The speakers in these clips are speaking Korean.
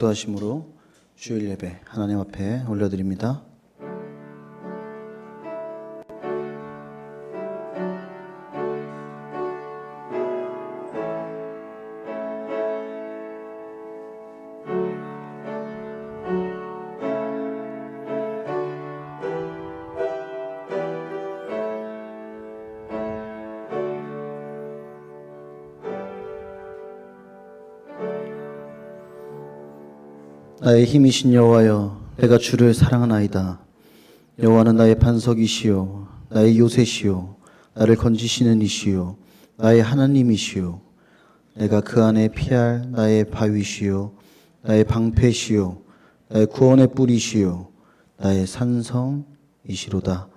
기도하심으로 주일 예배 하나님 앞에 올려드립니다. 나의 힘이신 여호와여, 내가 주를 사랑하나이다. 여호와는 나의 반석이시요 나의 요새시요 나를 건지시는 이시요 나의 하나님이시요 내가 그 안에 피할 나의 바위시요 나의 방패시요 나의 구원의 뿌리시요 나의 산성이시로다.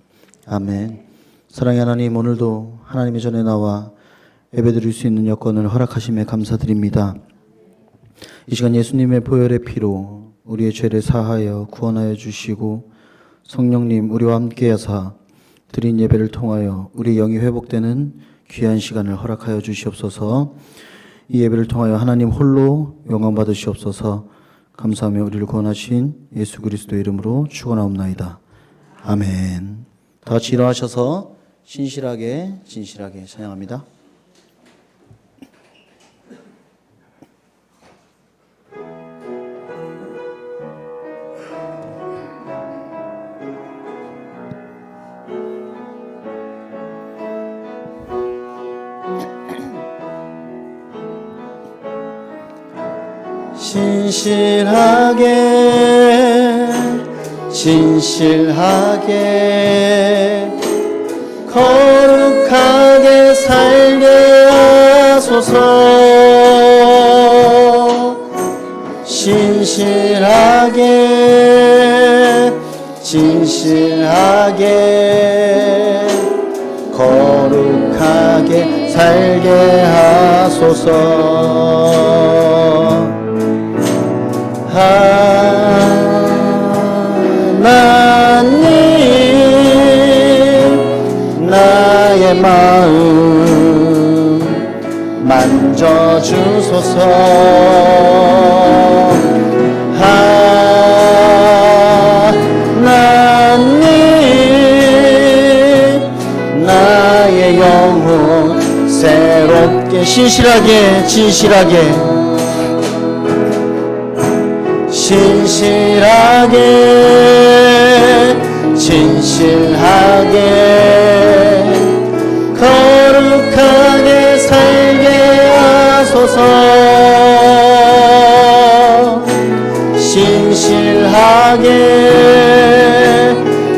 아멘. 사랑의 하나님, 오늘도 하나님의 전에 나와 예배드릴 수 있는 여건을 허락하심에 감사드립니다. 이 시간 예수님의 보혈의 피로 우리의 죄를 사하여 구원하여 주시고, 성령님 우리와 함께 하사 드린 예배를 통하여 우리 영이 회복되는 귀한 시간을 허락하여 주시옵소서. 이 예배를 통하여 하나님 홀로 영광 받으시옵소서. 감사하며 우리를 구원하신 예수 그리스도의 이름으로 축원하옵나이다. 아멘. 다 같이 일어나셔서 진실하게 찬양합니다. 진실하게 거룩하게 살게 하소서. 진실하게 거룩하게 살게 하소서. 하나님 나의 마음 만져주소서. 하나님 나의 영혼 새롭게 진실하게 거룩하게 살게 하소서.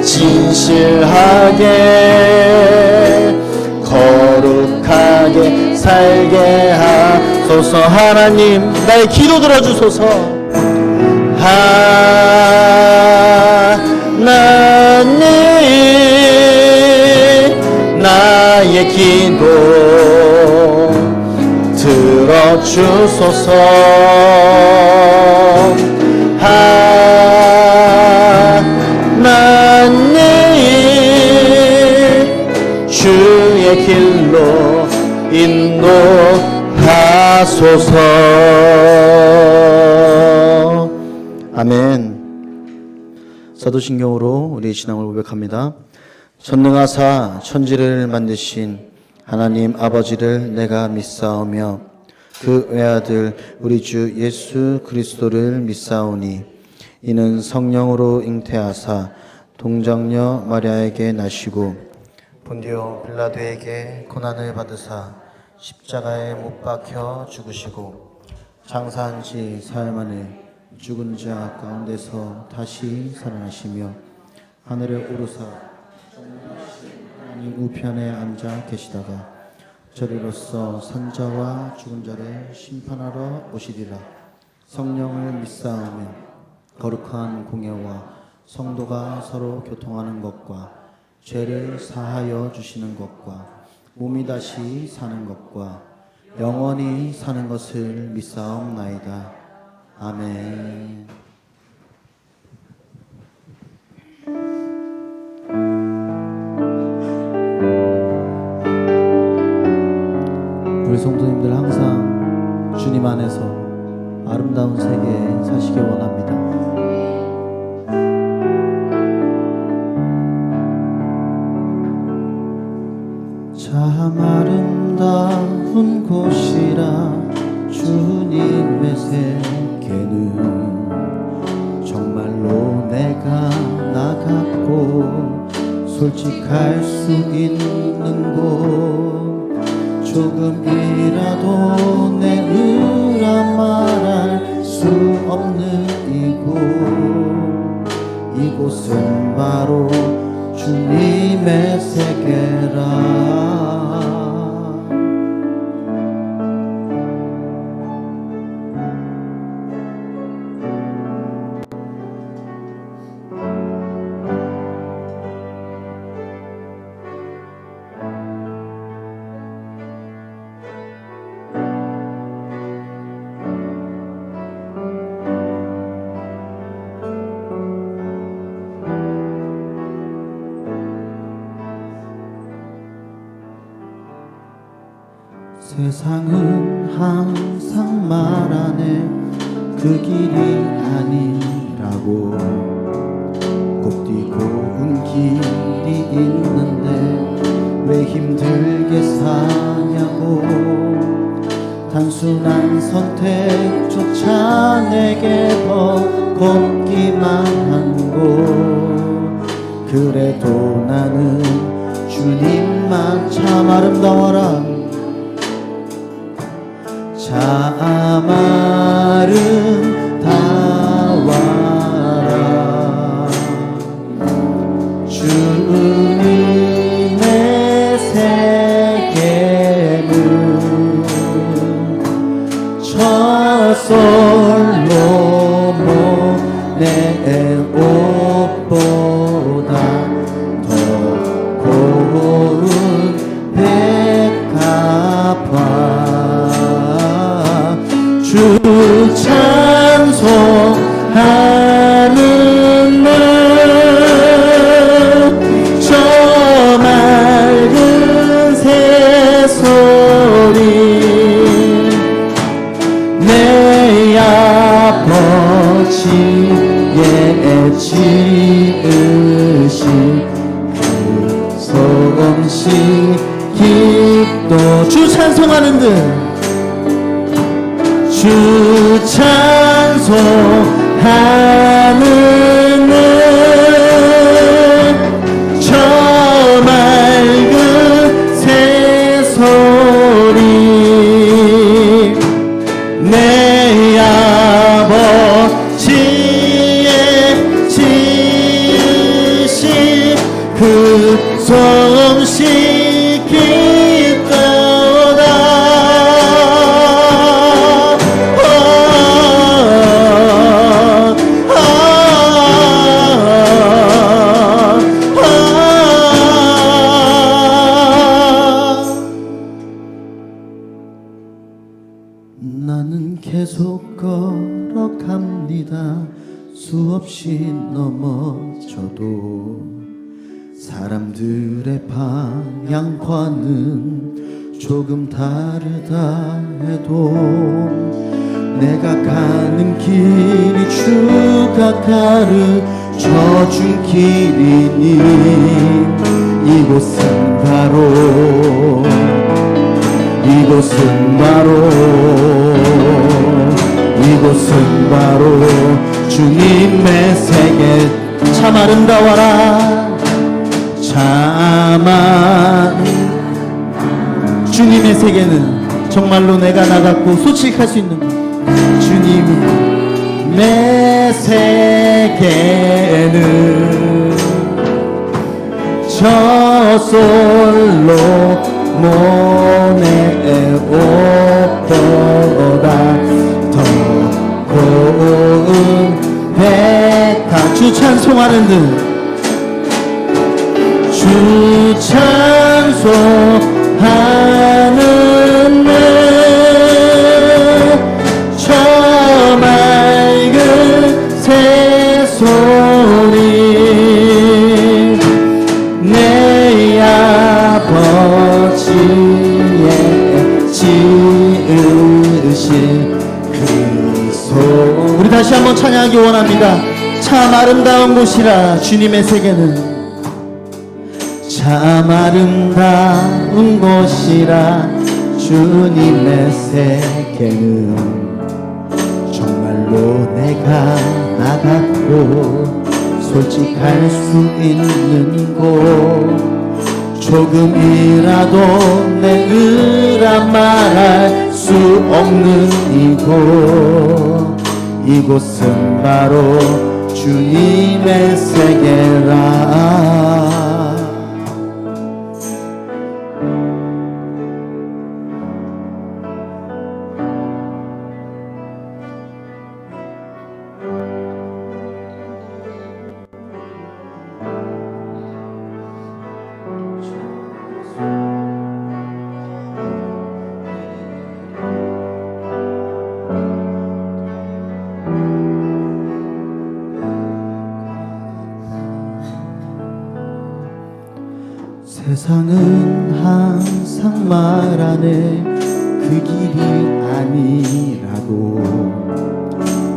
진실하게 거룩하게 살게 하소서. 하나님 나의 기도 들어주소서. 하나님 나의 기도 들어주소서. 하나님 주의 길로 인도하소서. 아멘. 사도신경으로 우리의 신앙을 고백합니다. 전능하사 천지를 만드신 하나님 아버지를 내가 믿사오며 그 외아들 우리 주 예수 그리스도를 믿사오니 이는 성령으로 잉태하사 동정녀 마리아에게 나시고 본디오 빌라도에게 고난을 받으사 십자가에 못 박혀 죽으시고 장사한 지 사흘 만에 죽은 자 가운데서 다시 살아나시며 하늘에 오르사 하나님 우편에 앉아 계시다가 저리로서 산자와 죽은 자를 심판하러 오시리라. 성령을 믿사오며 거룩한 공예와 성도가 서로 교통하는 것과 죄를 사하여 주시는 것과 몸이 다시 사는 것과 영원히 사는 것을 믿사옵나이다. 아멘. 우리 성도님들 항상 주님 안에서 아름다운 세계에 사시기 솔직할 수 있는 곳, 조금이라도 내 의라 말할 수 없는 이곳은 바로 주님의 세계라. 세상은 항상 말하네 그 길이 아니라고. 곱디고 운 길이 있는데 왜 힘들게 사냐고. 단순한 선택조차 내게 더 곱기만 한 곳. 그래도 나는 주님만 참 아름다워라. 참 아름다워라. 주님의 세계는 저솔로몬의 옷보다 더 고운 백합화. 주 찬송하는 날 저 맑은 새소리 내 아버지의 지으신 그 솜씨 기도. 주 찬송하는 듯 주 찬송하는 저 맑은 새소리 내 아버지의 지으신 그 솜씨 기도다. 나는 계속 걸어갑니다. 수없이 넘어져도 사람들의 방향과는 조금 다르다 해도 내가 가는 길이 주가 가르쳐준 길이니 이곳은 바로 주님의 세계. 참 아름다워라. 주님의 세계는 정말로 내가 나갔고 솔직할 수 있는 것. 주님의 세계는 저 솔로몬의 옷보다 더 고운 백합. 주 찬송하는 듯 주 찬송하는 듯 저 맑은 새소리 내 아버지의 지으신 그 소. 우리 다시 한번 찬양하기 원합니다. 참 아름다운 곳이라 주님의 세계는 참 아름다운 곳이라 주님의 세계는 정말로 내가 나갔고 솔직할 수 있는 곳 조금이라도 내으라 말할 수 없는 이곳은 바로 주님의 세계라. 세상은 항상 말하네 그 길이 아니라고.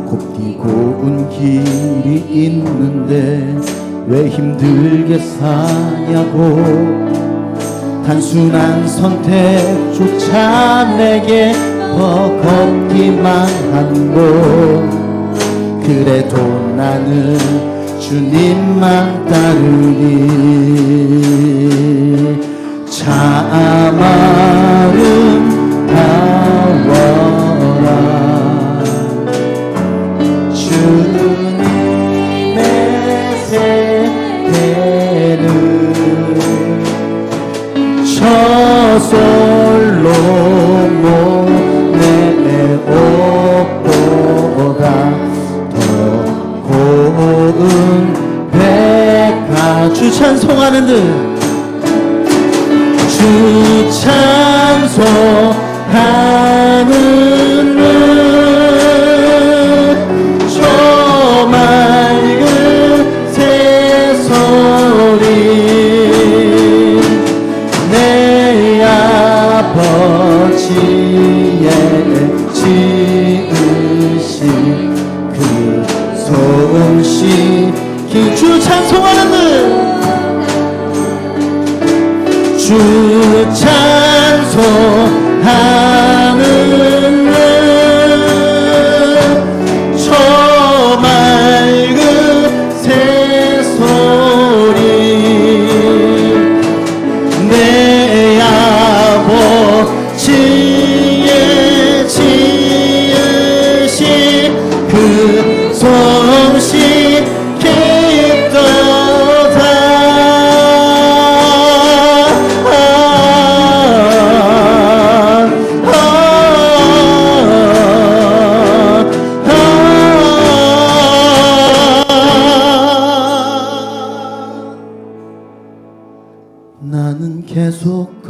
곱디 고운 길이 있는데 왜 힘들게 사냐고. 단순한 선택조차 내게 버겁기만 한고. 그래도 나는 주님만 따르니 참 아름다워라. 주님의 세계는 저솔로몬의 옷보다 더 고운 백화. 주 찬송하는 듯 주 찬송하는 듯 저 맑은 새소리 내 아버지의 지으신 그 솜씨. 주 찬송하는 듯 주 찬송하는 듯 저 맑은 새소리 내 아버지의 지으신 그 솜씨 나는 계속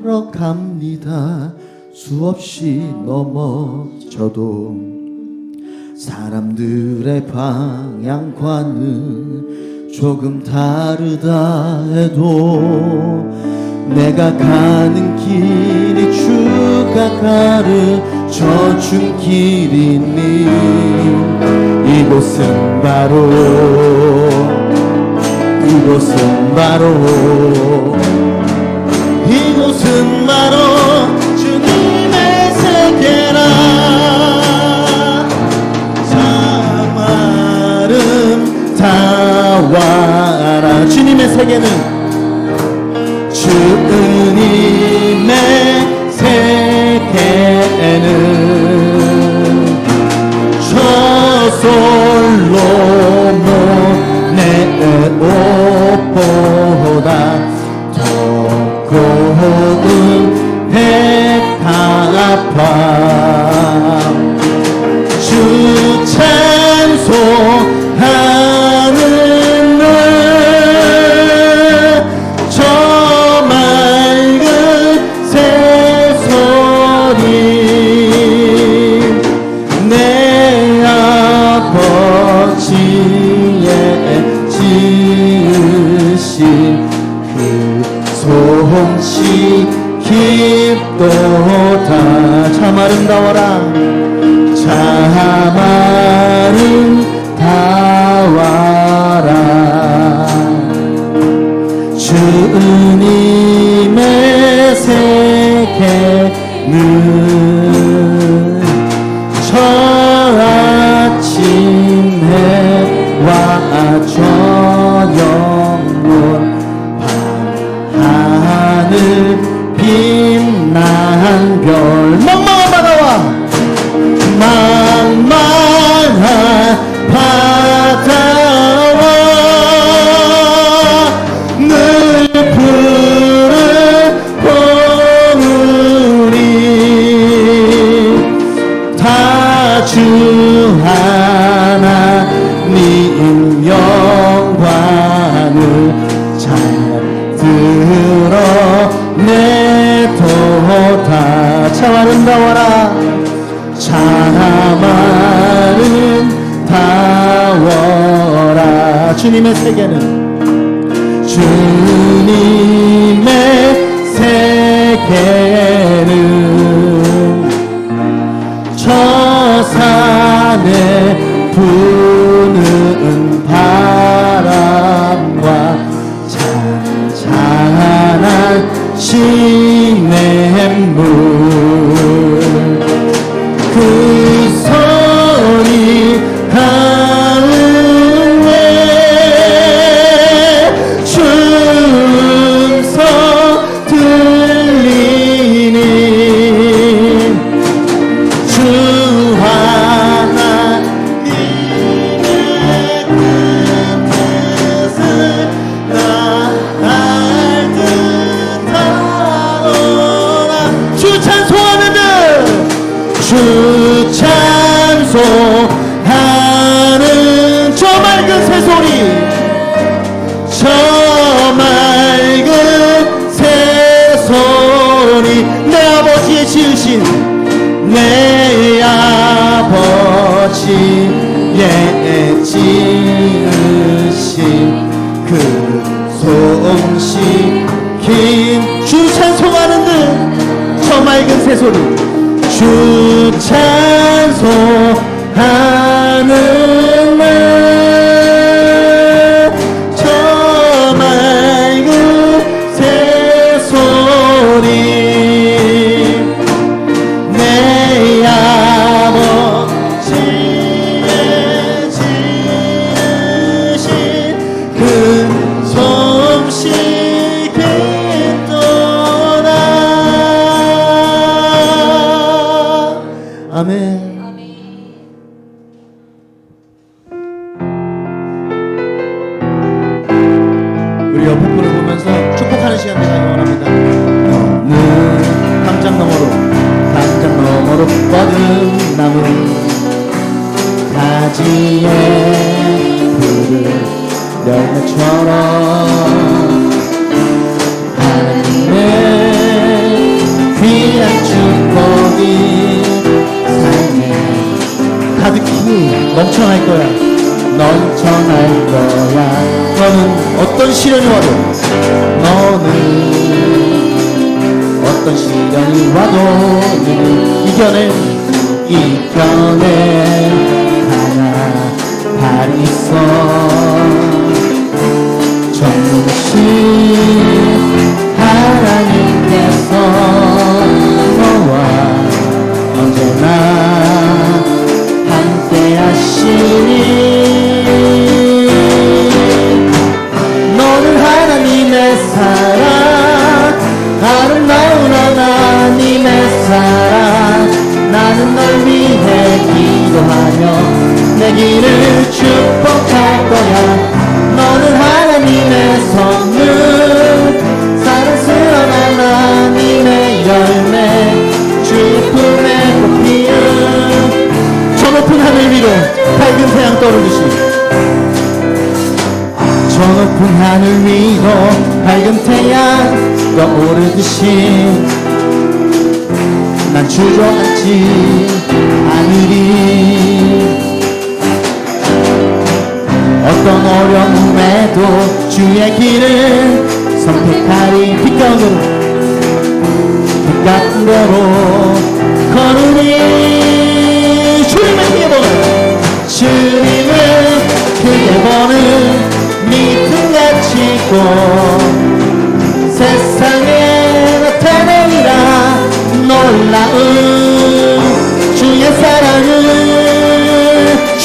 걸어갑니다. 수없이 넘어져도 사람들의 방향과는 조금 다르다 해도 내가 가는 길이 주가 가르쳐준 길이니 이곳은 바로 주님의 세계라. 참 아름다워라. 주님의 세계는 주님의 세계는 저 솔로몬의 옷보다 더 고운 백합화. 주 찬송하는 늘 저 맑은 새소리 내 아버지의 지으신 그 솜씨 깊도다. 참 아름다워라. 참 아름다워라. 주님의 세계는 저 아침 해와 저녁 밤 주님의 세계는 주님의 세계는 저 산에 부는 바람과 잔잔한 시냇물 그 소리 가운데 춤서 들리니 주 하나님의 그 뜻을 나할 듯하오나 주 찬송하는 듯 주 찬송하는 저 맑은 새소리 저 맑은 새소리 내 아버지의 지으신 내 아버지의 지으신 그 손쉽긴 주 찬송하는 듯 저 맑은 새소리 주 찬송하는 저 맑은 새소리 내 아버지의 지으신 그 솜씨긴 떠나 아멘. 우리 옆에 분을 보면서 축복하는 시간 되가 원합니다. 너는 담장 너머로 뻗은 나무 가지에 푸른 열매처럼 하나님의 귀한 축복이 삶에 가득히 넘쳐날 거야. 넘쳐날 거야. 너는 어떤 시련이 와도 너는 어떤 시련이 와도 이겨낼 하나 발이 있어. 전능하신 하나님께서 너와 언제나 함께 하시니 너는 하나님의 사랑 아름다운 하나님의 사랑 나는 널 위해 기도하며 내 길을 축복할 거야. 너는 하나님의 선물 사랑스러운 하나님의 열매 주의 품에 꽃피운 저 높은 하늘 위로 밝은 태양 떠오르듯이 저 높은 하늘 위로 밝은 태양 떠오르듯이 난 주저앉지 않으리. 어떤 어려움에도 주의 길을 선택하리. 빛같은 대로 걸으니 주님을 크게 보는 주님을 크게 보는 믿음같이 고 세상에 나타내리라 놀라운 주의 사랑을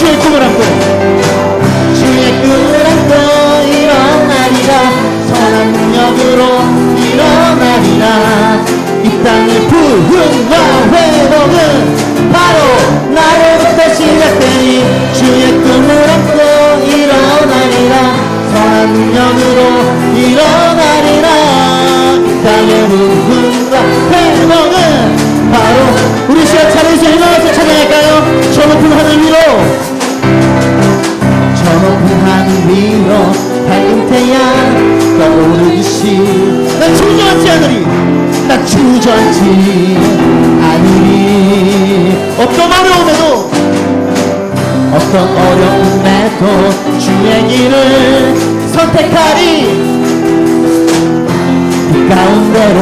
주의 꿈을 안고 일어나리라. 선한 능력으로 일어나리라. 이 땅의 부흥과 회복은 바로 나로부터 시작되니 주의 꿈을 안고 일어나리라. 선한 능력으로 일어나리라. 이 땅의 부흥과 회복은 바로 우리 시간 차례에서 일어나서 찬양할까요? 저 높은 하늘 위로 저 높은 하늘 위로 밝은 태양 떠오르듯이 난 주저앉지 않으리. 난 주저앉지 않으리. 어떤 어려움에도 어떤 어떤 어려움에도 주의 길을 선택하리. 그 가운데로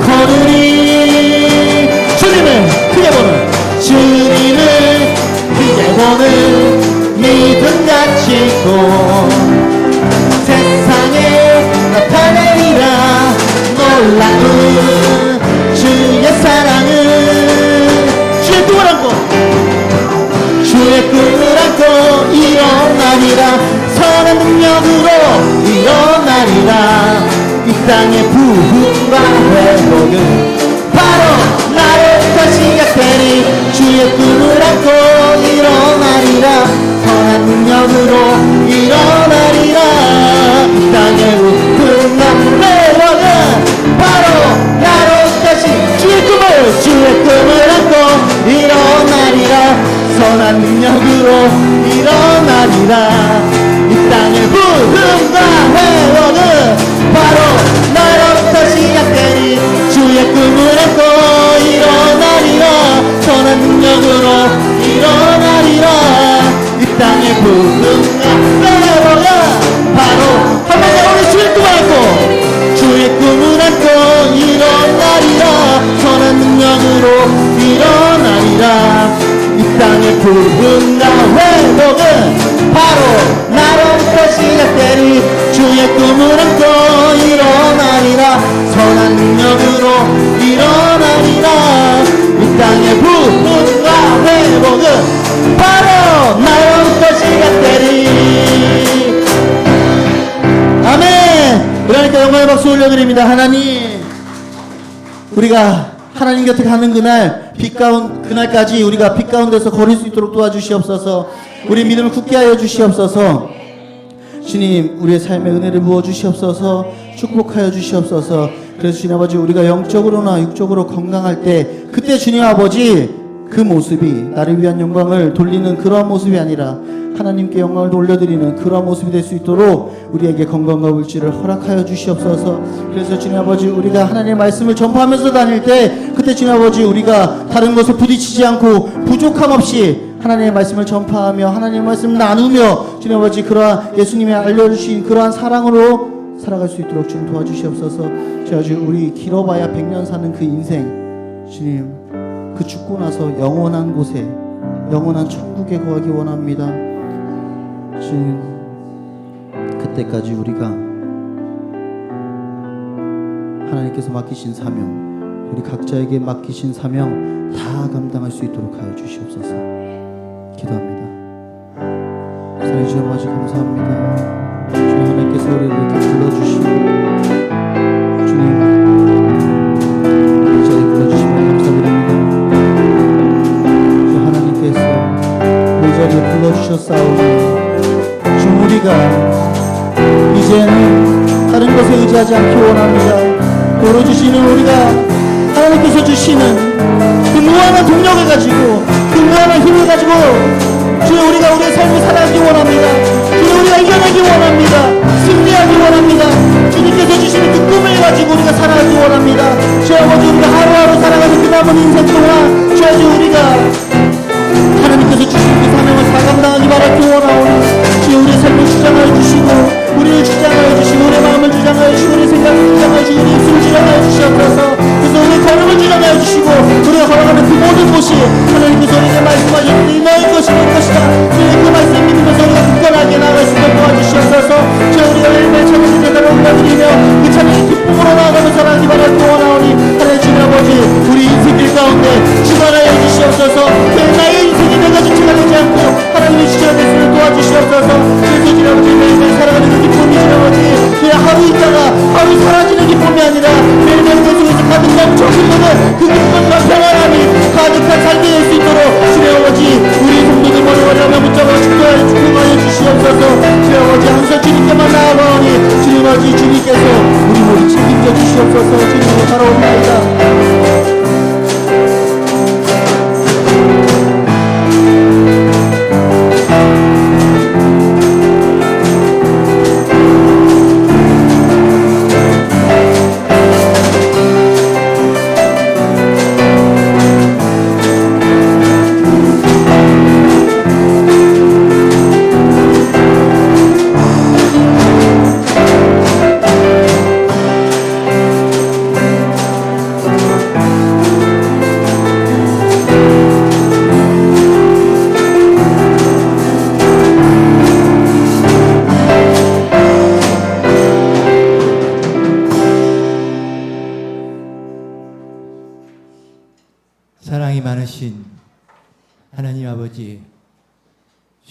걸으리. 주님을 크게 보는, 주님을 크게 보는 믿음 가지고 세상에 나타내리라. 놀라운 주의 사랑을, 주의 꿈을 안고, 주의 꿈을 안고 일어나리라. 선한 능력으로 일어나리라. 이 땅의 부흥과 회복은 바로 나로부터 시작되니 주의 꿈을 안고 일어나리라. 선한 능력으로 일어나리라. 이 땅의 부흥과 회복은 바로 나로부터 주의 꿈을 안고 일어나리라. 선한 능력으로 일어나리라. 이 땅의 부흥과 회복은 바로 나로부터 시작되니 주의 꿈을 안고 일어나리라. 선한 능력으로 일어나리라. 이 땅의 부흥과 회복은 바로 한번더 우리 주의 꿈을 안고, 주의 꿈을 안고 일어나리라. 선한 능력으로 일어나리라. 이 땅의 부흥과 회복은 바로 나로부터 시작되니 주의 꿈을 안고 일어나리라. 선한 능력으로 일어나리라. 이 땅의 부흥과 회복은 바로 나로부터 시작되니. 아멘. 그러니까 영광의 박수 올려드립니다. 하나님, 우리가 하나님 곁에 가는 그날까지 우리가 빛 가운데서 걸을 수 있도록 도와주시옵소서. 우리 믿음을 굳게 하여 주시옵소서. 주님, 우리의 삶에 은혜를 부어 주시옵소서. 축복하여 주시옵소서. 그래서 주님 아버지, 우리가 영적으로나 육적으로 건강할 때, 그때 주님 아버지 그 모습이 나를 위한 영광을 돌리는 그러한 모습이 아니라 하나님께 영광을 돌려드리는 그러한 모습이 될 수 있도록 우리에게 건강과 물질을 허락하여 주시옵소서. 그래서 주님 아버지, 우리가 하나님의 말씀을 전파하면서 다닐 때, 그때 주님 아버지 우리가 다른 것에 부딪히지 않고 부족함 없이 하나님의 말씀을 전파하며 하나님의 말씀을 나누며 주님 아버지 그러한 예수님이 알려주신 그러한 사랑으로 살아갈 수 있도록 주님 도와주시옵소서. 주님 아버지, 우리 길어봐야 100년 사는 그 인생, 주님 그 죽고 나서 영원한 곳에, 영원한 천국에 거하기 원합니다. 주님, 그때까지 우리가 하나님께서 맡기신 사명, 우리 각자에게 맡기신 사명 다 감당할 수 있도록 하여 주시옵소서. 기도합니다. 사랑해 주님 아버지, 감사합니다. 주님, 하나님께서 우리를 이렇게 불러주시고 주님 이 자리에 불러주시면 감사드립니다. 주님, 하나님께서 이 자리에 불러주셨사오니 주님, 우리가 이제는 다른 것에 의지하지 않기 원합니다. 걸어주시는 우리가 하나님께서 주시는 그 무한한 동력을 가지고, 그 무한한 힘을 가지고 주님 우리가 우리의 삶을 살아가기 원합니다. 주님, 우리가 이겨내기 원합니다. 승리하기 원합니다. 주님께서 주시는 그 꿈을 가지고 우리가 살아가기 원합니다. 주 아버지, 우리가 하루하루 살아가는 그 남은 인생 동안 주 아버지 우리가 하나님께서 주신 그 사명을 다 감당하기 바라기 원하오니 주여, 우리의 삶을 주장하여 주시고, 우리를 주장하여 주시고, 우리의 마음을 주장하여 주시고, 우리의 생각을 주장하여 주시고, 우리의 입술을 주장하여 주시옵소서. 그래서 우리의 걸음을 주장하여 주시고, 우리가 걸어가는 그 모든 곳이 하나님께서 우리에게 말씀하셨는데 이 너의 것이 내 것이다. 주의 그 말씀 믿으면서 우리가 굳건하게 나아갈 수 있도록 도와주시옵소서. 주여, 우리가 매일매일 찬양의 제단을 올려드리며 그 찬양의 기쁨으로 나아가며 살아가기 바라기 원하오니 하나님 주님 아버지, 우리 인생길 가운데 주관하여 주시옵소서. 나의 인생이 내가 주체가 되지 않고 하나님의 주체가 될 수 있도록 도와주시옵소서. 그래서 주님 아버지, 매일매일 살아가는 그 기쁨이 주님 아버지, 그냥 하루 있다가 하루 사라지는 기쁨이 아니라 매일매일 그 속에서 가득 넘쳐 흐르는 그 기쁨과 평안함이 가득한 삶이 될 수 있도록 주님 아버지, 우리 성도들 머리머리하며 붙잡아 축복하여 주시옵소서. 주님 아버지, 항상 주님께만 나아가오니 주님 아버지, 주님께서 우리 모두 책임져 주시옵소서. 주님으로 바라옵나이다.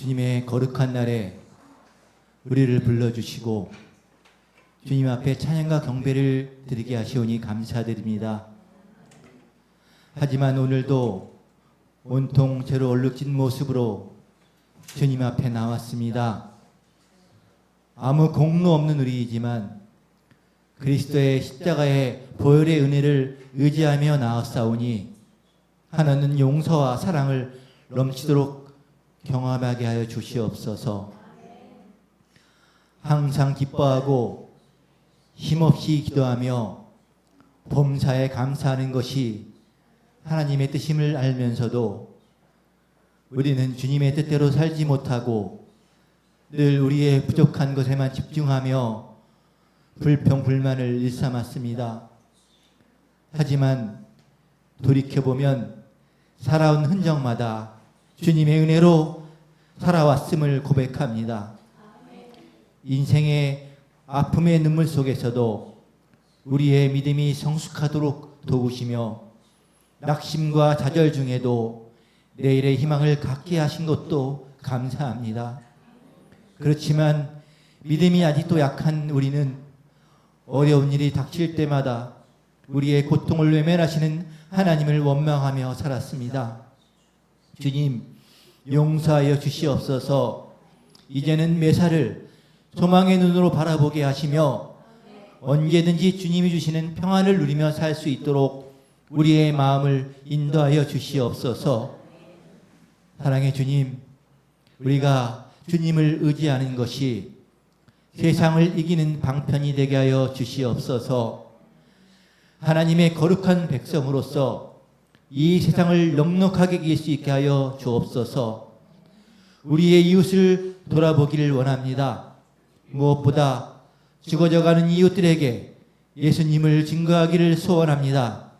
주님의 거룩한 날에 우리를 불러주시고 주님 앞에 찬양과 경배를 드리게 하시오니 감사드립니다. 하지만 오늘도 온통 죄로 얼룩진 모습으로 주님 앞에 나왔습니다. 아무 공로 없는 우리이지만 그리스도의 십자가의 보혈의 은혜를 의지하며 나왔사오니 하나님 용서와 사랑을 넘치도록 경험하게 하여 주시옵소서. 항상 기뻐하고 힘없이 기도하며 범사에 감사하는 것이 하나님의 뜻임을 알면서도 우리는 주님의 뜻대로 살지 못하고 늘 우리의 부족한 것에만 집중하며 불평 불만을 일삼았습니다. 하지만 돌이켜보면 살아온 흔적마다 주님의 은혜로 살아왔음을 고백합니다. 인생의 아픔의 눈물 속에서도 우리의 믿음이 성숙하도록 도우시며 낙심과 좌절 중에도 내일의 희망을 갖게 하신 것도 감사합니다. 그렇지만 믿음이 아직도 약한 우리는 어려운 일이 닥칠 때마다 우리의 고통을 외면하시는 하나님을 원망하며 살았습니다. 주님, 용서하여 주시옵소서. 이제는 매사를 소망의 눈으로 바라보게 하시며 언제든지 주님이 주시는 평안을 누리며 살 수 있도록 우리의 마음을 인도하여 주시옵소서. 사랑의 주님, 우리가 주님을 의지하는 것이 세상을 이기는 방편이 되게 하여 주시옵소서. 하나님의 거룩한 백성으로서 이 세상을 넉넉하게 이길 수 있게 하여 주옵소서. 우리의 이웃을 돌아보기를 원합니다. 무엇보다 죽어져가는 이웃들에게 예수님을 증거하기를 소원합니다.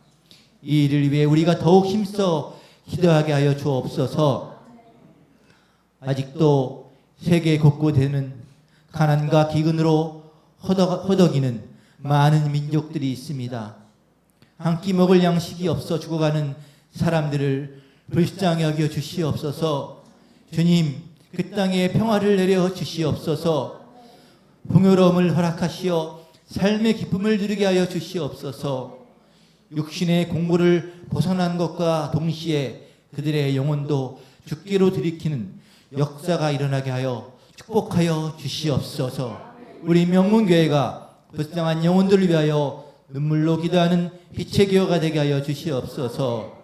이 일을 위해 우리가 더욱 힘써 기도하게 하여 주옵소서. 아직도 세계 곳곳에는 가난과 기근으로 허덕이는 많은 민족들이 있습니다. 한 끼 먹을 양식이 없어 죽어가는 사람들을 불쌍히 여겨 주시옵소서. 주님, 그 땅에 평화를 내려 주시옵소서. 풍요로움을 허락하시어 삶의 기쁨을 누리게 하여 주시옵소서. 육신의 공고를 벗어난 것과 동시에 그들의 영혼도 죽기로 들이키는 역사가 일어나게 하여 축복하여 주시옵소서. 우리 명문교회가 불쌍한 영혼들을 위하여 눈물로 기도하는 빛의 교회가 되게 하여 주시옵소서.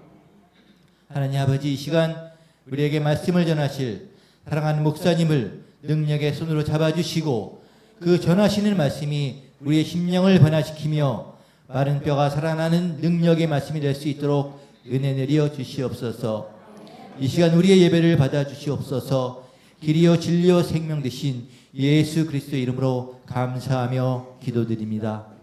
하나님 아버지, 이 시간 우리에게 말씀을 전하실 사랑하는 목사님을 능력의 손으로 잡아주시고 그 전하시는 말씀이 우리의 심령을 변화시키며 마른 뼈가 살아나는 능력의 말씀이 될 수 있도록 은혜 내려 주시옵소서. 이 시간 우리의 예배를 받아 주시옵소서. 길이요 진리요 생명 되신 예수 그리스도의 이름으로 감사하며 기도드립니다.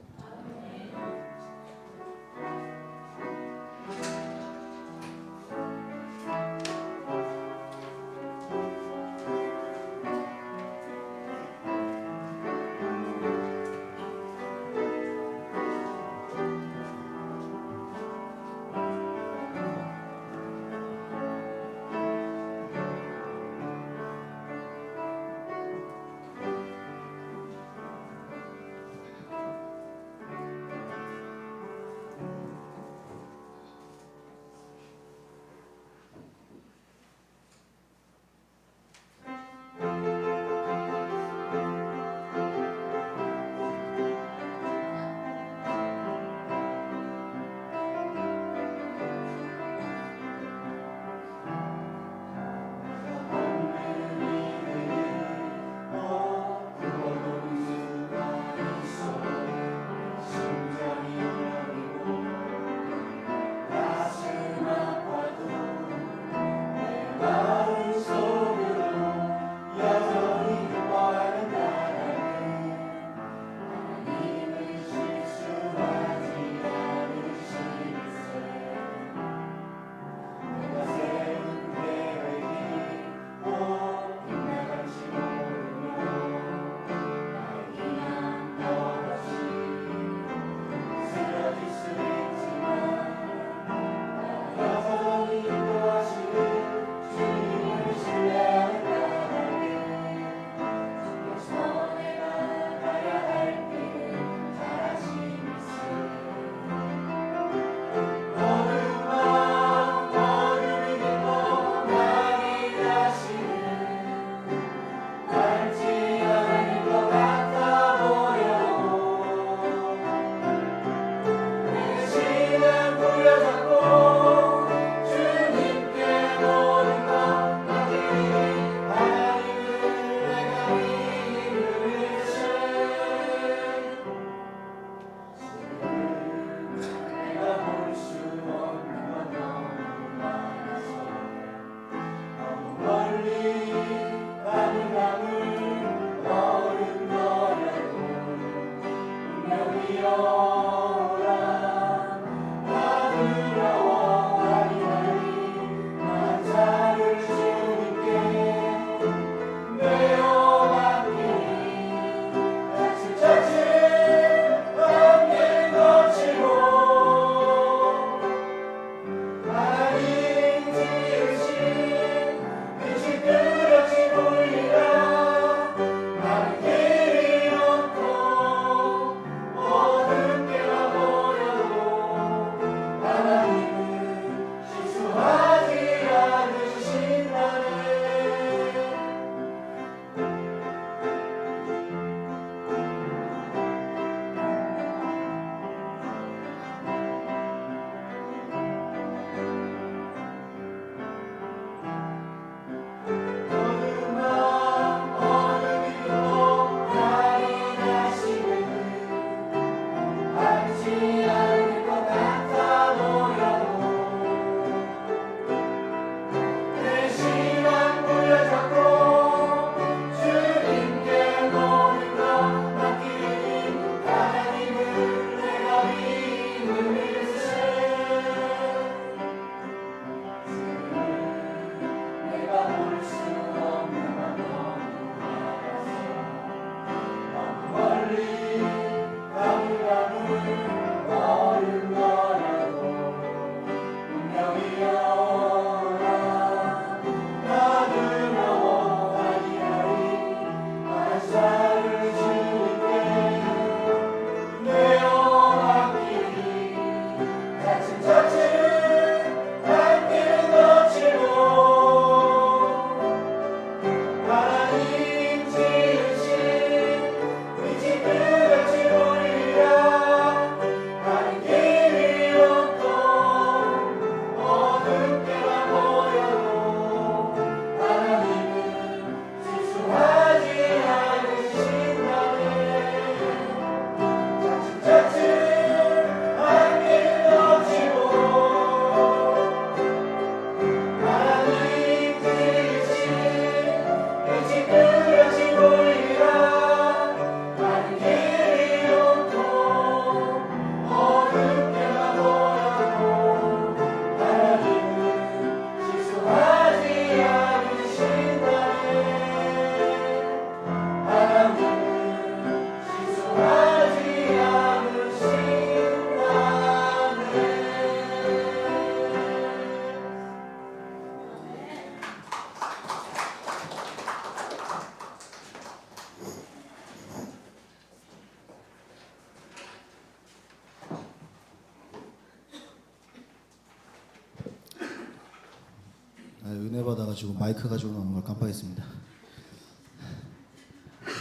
은혜 받아가지고 마이크 가지고 나오는 걸 깜빡했습니다.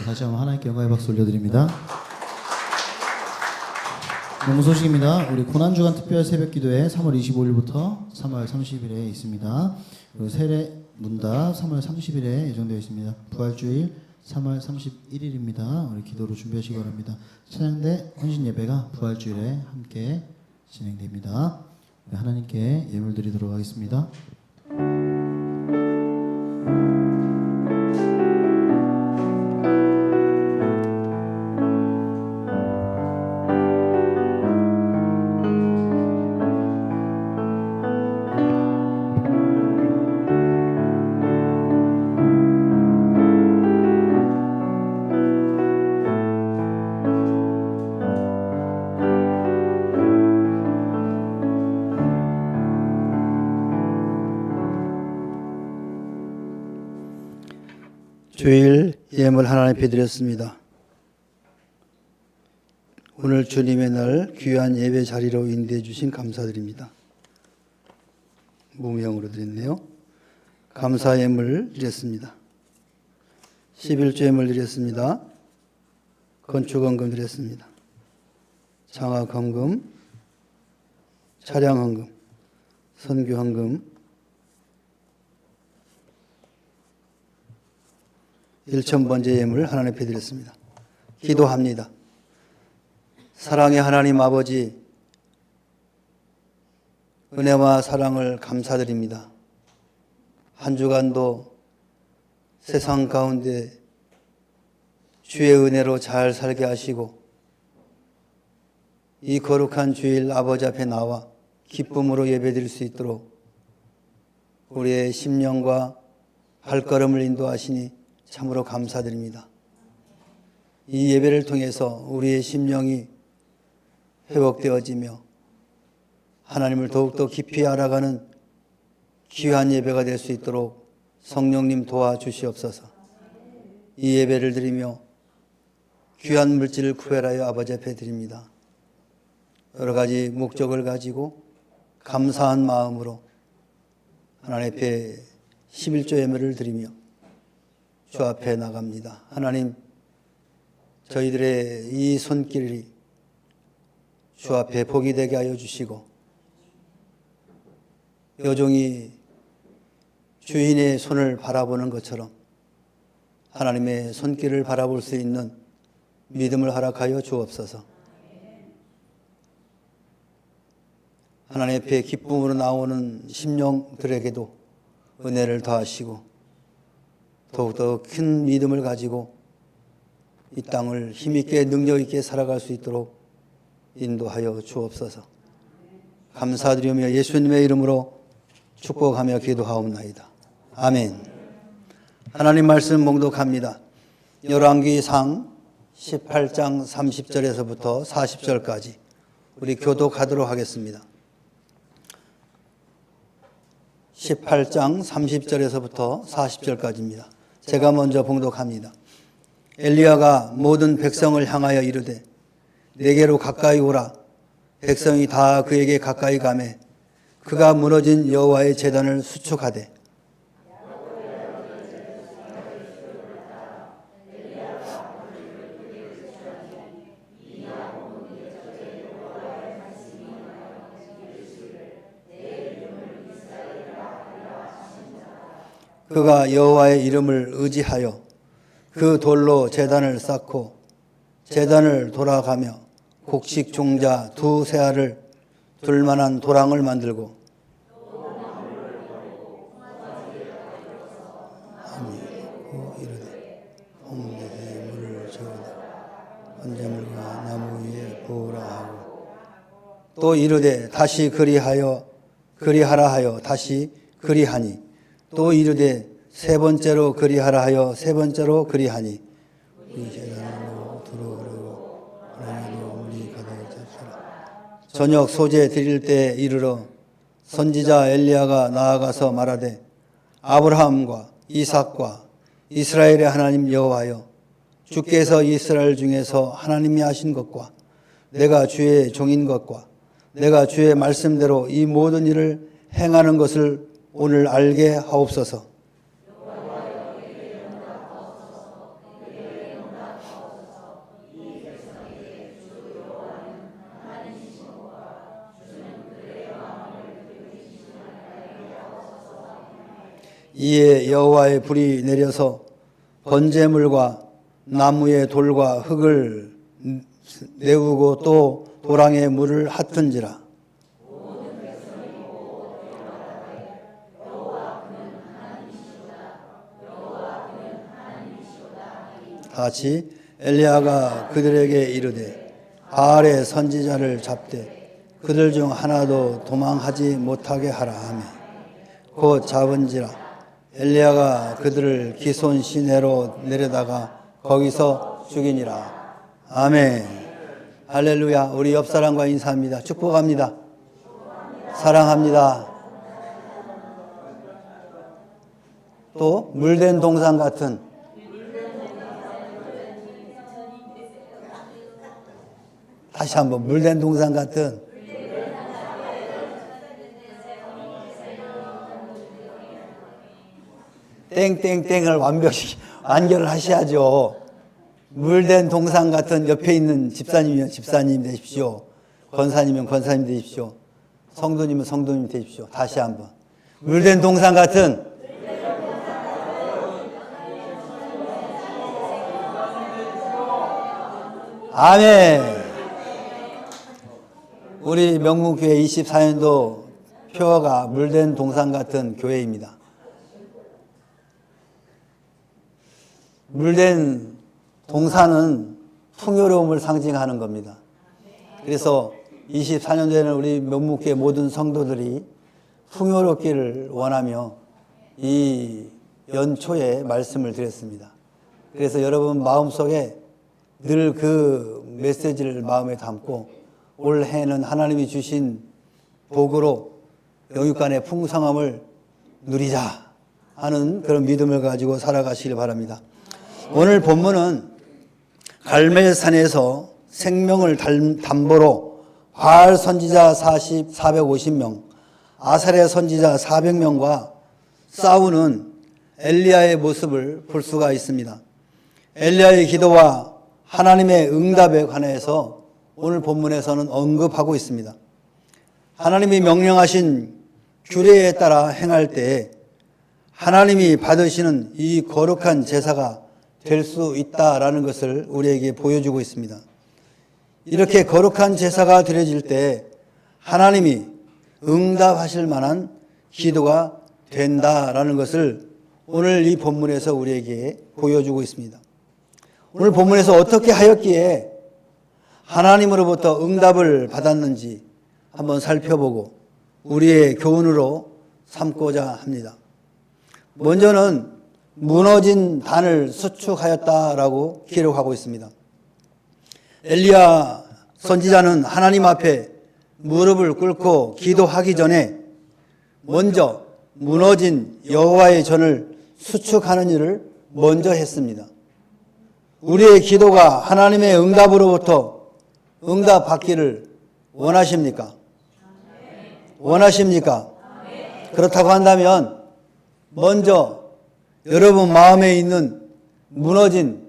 다시 한번 하나님께 영광의 박수 올려드립니다. 너무 소식입니다. 우리 고난주간 특별 새벽기도회 3월 25일부터 3월 30일에 있습니다. 그리고 세례 문답 3월 30일에 예정되어 있습니다. 부활주일 3월 31일입니다. 우리 기도로 준비하시기 바랍니다. 찬양대 헌신 예배가 부활주일에 함께 진행됩니다. 하나님께 예물 드리도록 하겠습니다. 주일 예물 하나님께 드렸습니다. 오늘 주님의 날 귀한 예배 자리로 인도해 주신 감사드립니다. 무명으로 드렸네요. 감사 예물 드렸습니다. 11조 예물 드렸습니다. 건축헌금 드렸습니다. 장학헌금, 차량헌금, 선교헌금, 1,000번째 예물을 하나님 앞에 드렸습니다. 기도합니다. 사랑의 하나님 아버지, 은혜와 사랑을 감사드립니다. 한 주간도 세상 가운데 주의 은혜로 잘 살게 하시고 이 거룩한 주일 아버지 앞에 나와 기쁨으로 예배드릴 수 있도록 우리의 심령과 발걸음을 인도하시니 참으로 감사드립니다. 이 예배를 통해서 우리의 심령이 회복되어지며 하나님을 더욱더 깊이 알아가는 귀한 예배가 될 수 있도록 성령님 도와주시옵소서. 이 예배를 드리며 귀한 물질을 구별하여 아버지 앞에 드립니다. 여러 가지 목적을 가지고 감사한 마음으로 하나님 앞에 11조 예배를 드리며 주 앞에 나갑니다. 하나님, 저희들의 이 손길이 주 앞에 복이 되게 하여 주시고 여종이 주인의 손을 바라보는 것처럼 하나님의 손길을 바라볼 수 있는 믿음을 허락하여 주옵소서. 하나님 앞에 기쁨으로 나오는 심령들에게도 은혜를 더하시고 더욱더 큰 믿음을 가지고 이 땅을 힘있게 능력있게 살아갈 수 있도록 인도하여 주옵소서. 감사드리며 예수님의 이름으로 축복하며 기도하옵나이다. 아멘. 하나님 말씀 봉독합니다. 열왕기상 18장 30절에서부터 40절까지 우리 교독하도록 하겠습니다. 18장 30절에서부터 40절까지입니다. 제가 먼저 봉독합니다. 엘리야가 모든 백성을 향하여 이르되 내게로 가까이 오라. 백성이 다 그에게 가까이 가매 그가 무너진 여호와의 제단을 수축하되 그가 여호와의 이름을 의지하여 그 돌로 제단을 쌓고 제단을 돌아가며 곡식 종자 두 세알을 둘 만한 도랑을 만들고 이르되 홍대에 물을 저으되 번제물과 나무 위에 부으라 하고 또 이르되 다시 그리하라 하여 다시 그리하니 또 이르되 세 번째로 그리하라 하여 세 번째로 그리하니 우리 제단으로 들어오려고 하나님도 물이 가득했더라. 저녁 소재 드릴 때 이르러 선지자 엘리야가 나아가서 말하되 아브라함과 이삭과 이스라엘의 하나님 여호와여 주께서 이스라엘 중에서 하나님이 하신 것과 내가 주의 종인 것과 내가 주의 말씀대로 이 모든 일을 행하는 것을 오늘 알게 하옵소서. 이에 여호와의 불이 내려서 번제물과 나무의 돌과 흙을 내우고 또 도랑에 물을 핫은지라. 다같이 엘리야가 그들에게 이르되 바알의 선지자를 잡되 그들 중 하나도 도망하지 못하게 하라 하며 곧 잡은지라. 엘리야가 그들을 기손 시내로 내려다가 거기서 죽이니라. 아멘. 할렐루야. 우리 옆 사람과 인사합니다. 축복합니다. 사랑합니다. 또 물된 동산 같은 다시 한번 물된 동산 같은 땡땡땡을 완벽히 완결을 하셔야죠. 물된 동산 같은 옆에 있는 집사님이면 집사님 되십시오. 권사님이면 권사님 되십시오. 성도님은 성도님 되십시오. 다시 한번. 물된 동산 같은 아멘. 우리 명문교회 24년도 표어가 물된 동산 같은 교회입니다. 물된 동산은 풍요로움을 상징하는 겁니다. 그래서 24년도에는 우리 명문교회 모든 성도들이 풍요롭기를 원하며 이 연초에 말씀을 드렸습니다. 그래서 여러분 마음속에 늘 그 메시지를 마음에 담고 올해는 하나님이 주신 복으로 영육간의 풍성함을 누리자 하는 그런 믿음을 가지고 살아가시길 바랍니다. 오늘 본문은 갈멜산에서 생명을 담보로 바알 선지자 450명, 아사랴 선지자 400명과 싸우는 엘리야의 모습을 볼 수가 있습니다. 엘리야의 기도와 하나님의 응답에 관해서 오늘 본문에서는 언급하고 있습니다. 하나님이 명령하신 규례에 따라 행할 때 하나님이 받으시는 이 거룩한 제사가 될 수 있다라는 것을 우리에게 보여주고 있습니다. 이렇게 거룩한 제사가 드려질 때 하나님이 응답하실 만한 기도가 된다라는 것을 오늘 이 본문에서 우리에게 보여주고 있습니다. 오늘 본문에서 어떻게 하였기에 하나님으로부터 응답을 받았는지 한번 살펴보고 우리의 교훈으로 삼고자 합니다. 먼저는 무너진 단을 수축하였다라고 기록하고 있습니다. 엘리야 선지자는 하나님 앞에 무릎을 꿇고 기도하기 전에 먼저 무너진 여호와의 전을 수축하는 일을 먼저 했습니다. 우리의 기도가 하나님의 응답으로부터 응답받기를 원하십니까? 원하십니까? 그렇다고 한다면 먼저 여러분 마음에 있는 무너진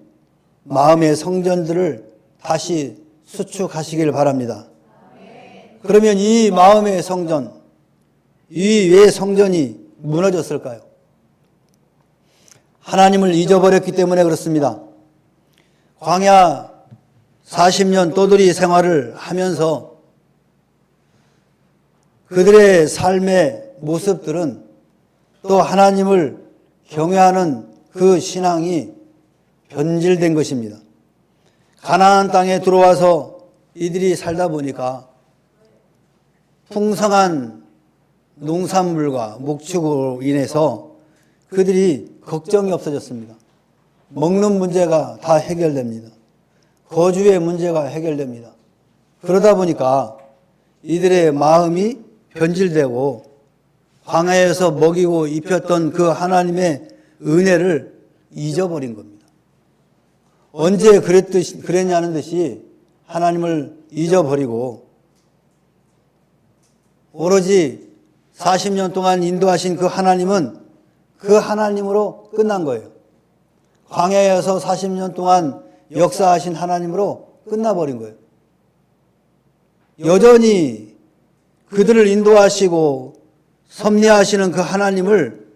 마음의 성전들을 다시 수축하시길 바랍니다. 그러면 이 마음의 성전, 이 왜 성전이 무너졌을까요? 하나님을 잊어버렸기 때문에 그렇습니다. 광야 40년 떠돌이 생활을 하면서 그들의 삶의 모습들은 또 하나님을 경외하는 그 신앙이 변질된 것입니다. 가나안 땅에 들어와서 이들이 살다 보니까 풍성한 농산물과 목축으로 인해서 그들이 걱정이 없어졌습니다. 먹는 문제가 다 해결됩니다. 거주의 문제가 해결됩니다. 그러다 보니까 이들의 마음이 변질되고 광야에서 먹이고 입혔던 그 하나님의 은혜를 잊어버린 겁니다. 언제 그랬냐는 듯이 하나님을 잊어버리고 오로지 40년 동안 인도하신 그 하나님은 그 하나님으로 끝난 거예요. 광야에서 40년 동안 역사하신 하나님으로 끝나버린 거예요. 여전히 그들을 인도하시고 섭리하시는 그 하나님을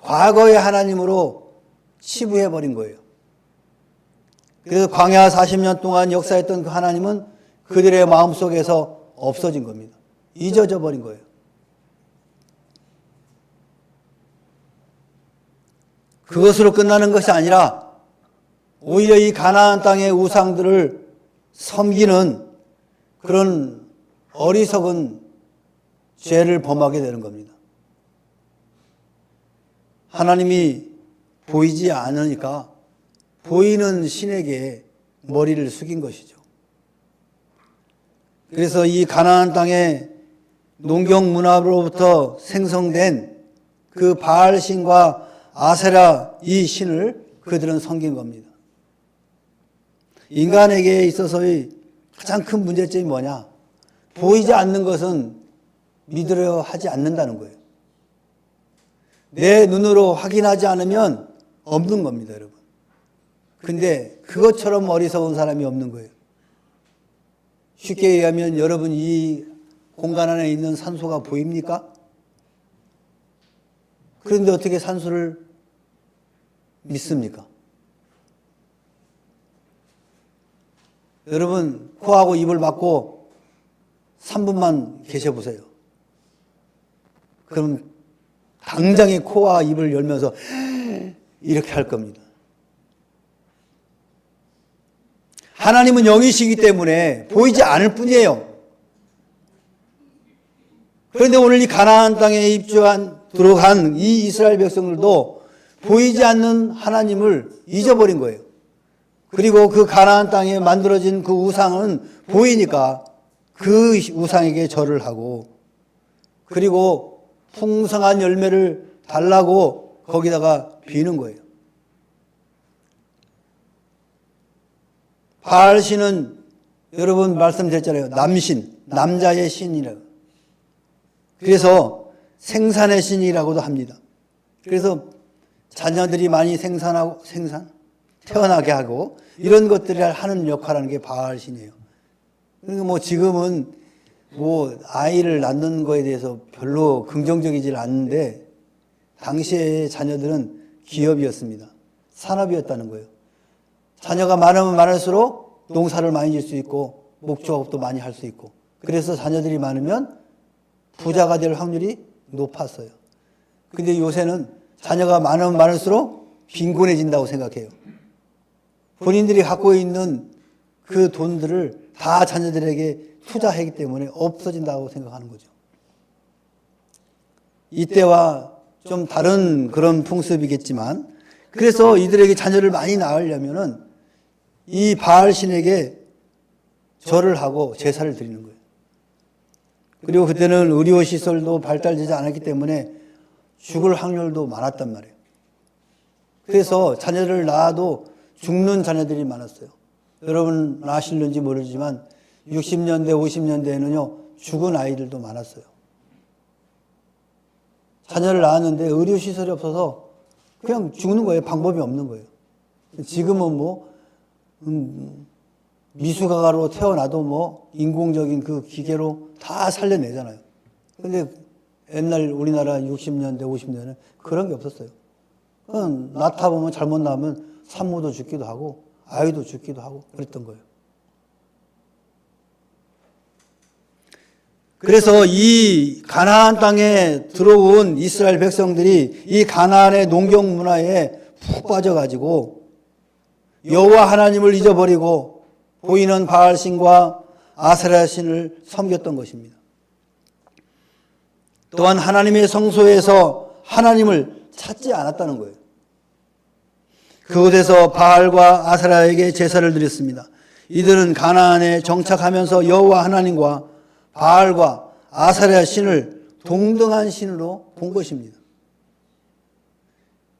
과거의 하나님으로 치부해버린 거예요. 그래서 광야 40년 동안 역사했던 그 하나님은 그들의 마음속에서 없어진 겁니다. 잊어져 버린 거예요. 그것으로 끝나는 것이 아니라 오히려 이 가나안 땅의 우상들을 섬기는 그런 어리석은 죄를 범하게 되는 겁니다. 하나님이 보이지 않으니까 보이는 신에게 머리를 숙인 것이죠. 그래서 이 가나안 땅의 농경 문화로부터 생성된 그 바알 신과 아세라 이 신을 그들은 섬긴 겁니다. 인간에게 있어서의 가장 큰 문제점이 뭐냐? 보이지 않는 것은 믿으려 하지 않는다는 거예요. 내 눈으로 확인하지 않으면 없는 겁니다, 여러분. 근데 그것처럼 어리석은 사람이 없는 거예요. 쉽게 얘기하면 여러분 이 공간 안에 있는 산소가 보입니까? 그런데 어떻게 산소를 믿습니까? 여러분 코하고 입을 막고 3분만 계셔보세요. 그럼 당장에 코와 입을 열면서 이렇게 할 겁니다. 하나님은 영이시기 때문에 보이지 않을 뿐이에요. 그런데 오늘 이 가나안 땅에 들어간 이 이스라엘 백성들도 보이지 않는 하나님을 잊어버린 거예요. 그리고 그 가나안 땅에 만들어진 그 우상은 보이니까 그 우상에게 절을 하고, 그리고 풍성한 열매를 달라고 거기다가 비는 거예요. 바알 신은 여러분 말씀드렸잖아요. 남신, 남자의 신이라고. 그래서 생산의 신이라고도 합니다. 그래서 자녀들이 많이 태어나게 하고 이런 것들을 하는 역할하는 게 바알 신이에요. 그러니까 뭐 지금은 뭐 아이를 낳는 거에 대해서 별로 긍정적이질 않는데 당시의 자녀들은 기업이었습니다. 산업이었다는 거예요. 자녀가 많으면 많을수록 농사를 많이 질 수 있고 목축업도 많이 할 수 있고, 그래서 자녀들이 많으면 부자가 될 확률이 높았어요. 근데 요새는 자녀가 많으면 많을수록 빈곤해진다고 생각해요. 본인들이 갖고 있는 그 돈들을 다 자녀들에게 투자하기 때문에 없어진다고 생각하는 거죠. 이때와 좀 다른 그런 풍습이겠지만, 그래서 이들에게 자녀를 많이 낳으려면은 이 바알 신에게 절을 하고 제사를 드리는 거예요. 그리고 그때는 의료 시설도 발달되지 않았기 때문에 죽을 확률도 많았단 말이에요. 그래서 자녀를 낳아도 죽는 자녀들이 많았어요. 여러분 아실는지 모르지만 60년대, 50년대에는요 죽은 아이들도 많았어요. 자녀를 낳았는데 의료 시설이 없어서 그냥 죽는 거예요. 방법이 없는 거예요. 지금은 뭐 미숙아가로 태어나도 뭐 인공적인 그 기계로 다 살려내잖아요. 근데 옛날 우리나라 60년대, 50년대는 그런 게 없었어요. 그냥 낳다 보면 잘못 낳으면 산모도 죽기도 하고 아이도 죽기도 하고 그랬던 거예요. 그래서 이 가나안 땅에 들어온 이스라엘 백성들이 이 가나안의 농경 문화에 푹 빠져가지고 여호와 하나님을 잊어버리고 보이는 바알 신과 아세라 신을 섬겼던 것입니다. 또한 하나님의 성소에서 하나님을 찾지 않았다는 거예요. 그곳에서 바알과 아세라에게 제사를 드렸습니다. 이들은 가나안에 정착하면서 여호와 하나님과 바알과 아세라 신을 동등한 신으로 본 것입니다.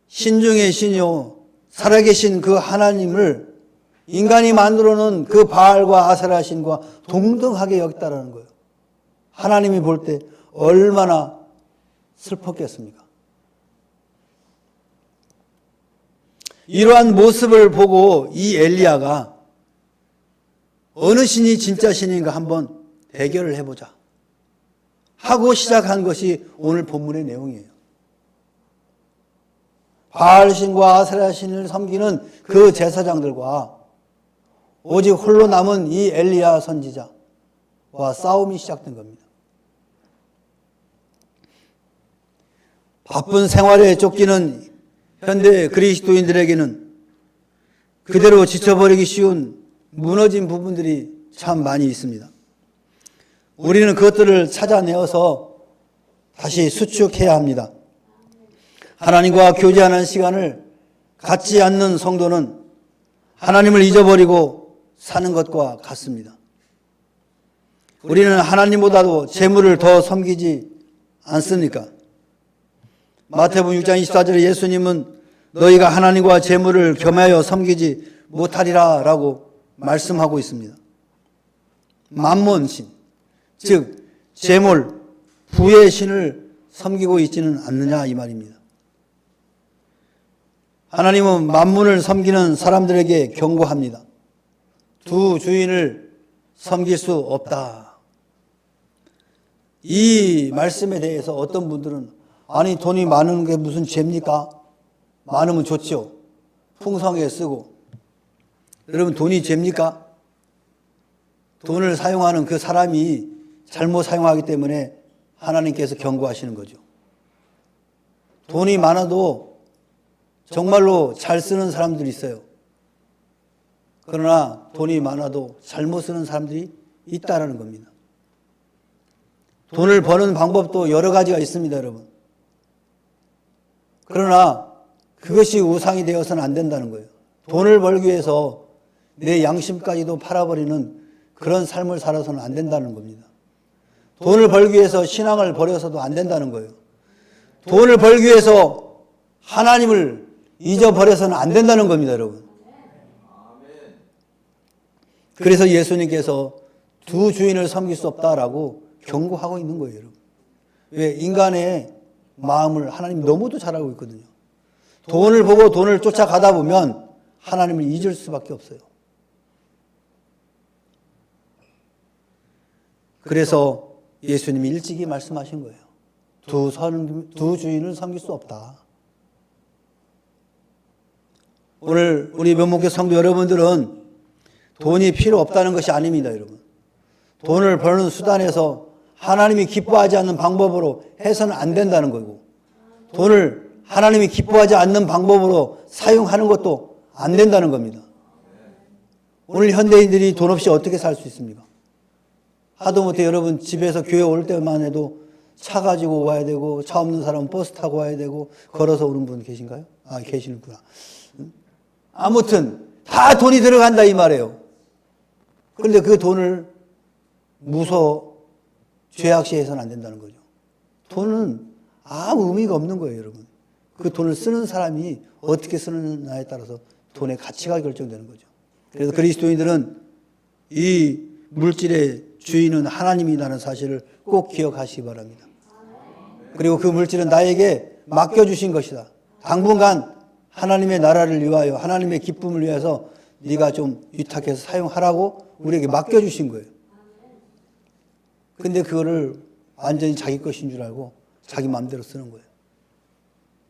신 중의 신이요 살아계신 그 하나님을 인간이 만들어 놓은 그 바알과 아세라 신과 동등하게 여겼다라는 거예요. 하나님이 볼 때 얼마나 슬펐겠습니까? 이러한 모습을 보고 이 엘리야가 어느 신이 진짜 신인가 한번 대결을 해보자 하고 시작한 것이 오늘 본문의 내용이에요. 바알신과 아세라신을 섬기는 그 제사장들과 오직 홀로 남은 이 엘리야 선지자와 싸움이 시작된 겁니다. 바쁜 생활에 쫓기는 현대 그리스도인들에게는 그대로 지쳐버리기 쉬운 무너진 부분들이 참 많이 있습니다. 우리는 그것들을 찾아내어서 다시 수축해야 합니다. 하나님과 교제하는 시간을 갖지 않는 성도는 하나님을 잊어버리고 사는 것과 같습니다. 우리는 하나님보다도 재물을 더 섬기지 않습니까? 마태복음 6장 24절에 예수님은 너희가 하나님과 재물을 겸하여 섬기지 못하리라 라고 말씀하고 있습니다. 만몬신, 즉 재물, 부의 신을 섬기고 있지는 않느냐 이 말입니다. 하나님은 만문을 섬기는 사람들에게 경고합니다. 두 주인을 섬길 수 없다. 이 말씀에 대해서 어떤 분들은 아니 돈이 많은 게 무슨 죄입니까? 많으면 좋죠. 풍성하게 쓰고. 여러분 돈이 죄입니까? 돈을 사용하는 그 사람이 잘못 사용하기 때문에 하나님께서 경고하시는 거죠. 돈이 많아도 정말로 잘 쓰는 사람들이 있어요. 그러나 돈이 많아도 잘못 쓰는 사람들이 있다라는 겁니다. 돈을 버는 방법도 여러 가지가 있습니다, 여러분. 그러나 그것이 우상이 되어서는 안 된다는 거예요. 돈을 벌기 위해서 내 양심까지도 팔아버리는 그런 삶을 살아서는 안 된다는 겁니다. 돈을 벌기 위해서 신앙을 버려서도 안 된다는 거예요. 돈을 벌기 위해서 하나님을 잊어버려서는 안 된다는 겁니다, 여러분. 그래서 예수님께서 두 주인을 섬길 수 없다라고 경고하고 있는 거예요, 여러분. 왜? 인간의 마음을 하나님 너무도 잘 알고 있거든요. 돈을 보고 돈을 쫓아가다 보면 하나님을 잊을 수밖에 없어요. 그래서 예수님이 일찍이 말씀하신 거예요. 두 주인을 섬길 수 없다. 오늘 우리 면목교 성도 여러분들은 돈이 필요 없다는 것이 아닙니다, 여러분. 돈을 버는 수단에서 하나님이 기뻐하지 않는 방법으로 해서는 안 된다는 거고, 돈을 하나님이 기뻐하지 않는 방법으로 사용하는 것도 안 된다는 겁니다. 오늘 현대인들이 돈 없이 어떻게 살 수 있습니까? 하다못해 여러분 집에서 교회 올 때만 해도 차 가지고 와야 되고, 차 없는 사람은 버스 타고 와야 되고, 걸어서 오는 분 계신가요? 아, 계시는구나. 아무튼 다 돈이 들어간다 이 말이에요. 그런데 그 돈을 죄악시해서는 안 된다는 거죠. 돈은 아무 의미가 없는 거예요, 여러분. 그 돈을 쓰는 사람이 어떻게 쓰느냐에 따라서 돈의 가치가 결정되는 거죠. 그래서 그리스도인들은 이 물질의 주인은 하나님이라는 사실을 꼭 기억하시기 바랍니다. 그리고 그 물질은 나에게 맡겨주신 것이다. 당분간 하나님의 나라를 위하여, 하나님의 기쁨을 위해서 네가 좀 위탁해서 사용하라고 우리에게 맡겨주신 거예요. 근데 그거를 완전히 자기 것인 줄 알고 자기 마음대로 쓰는 거예요.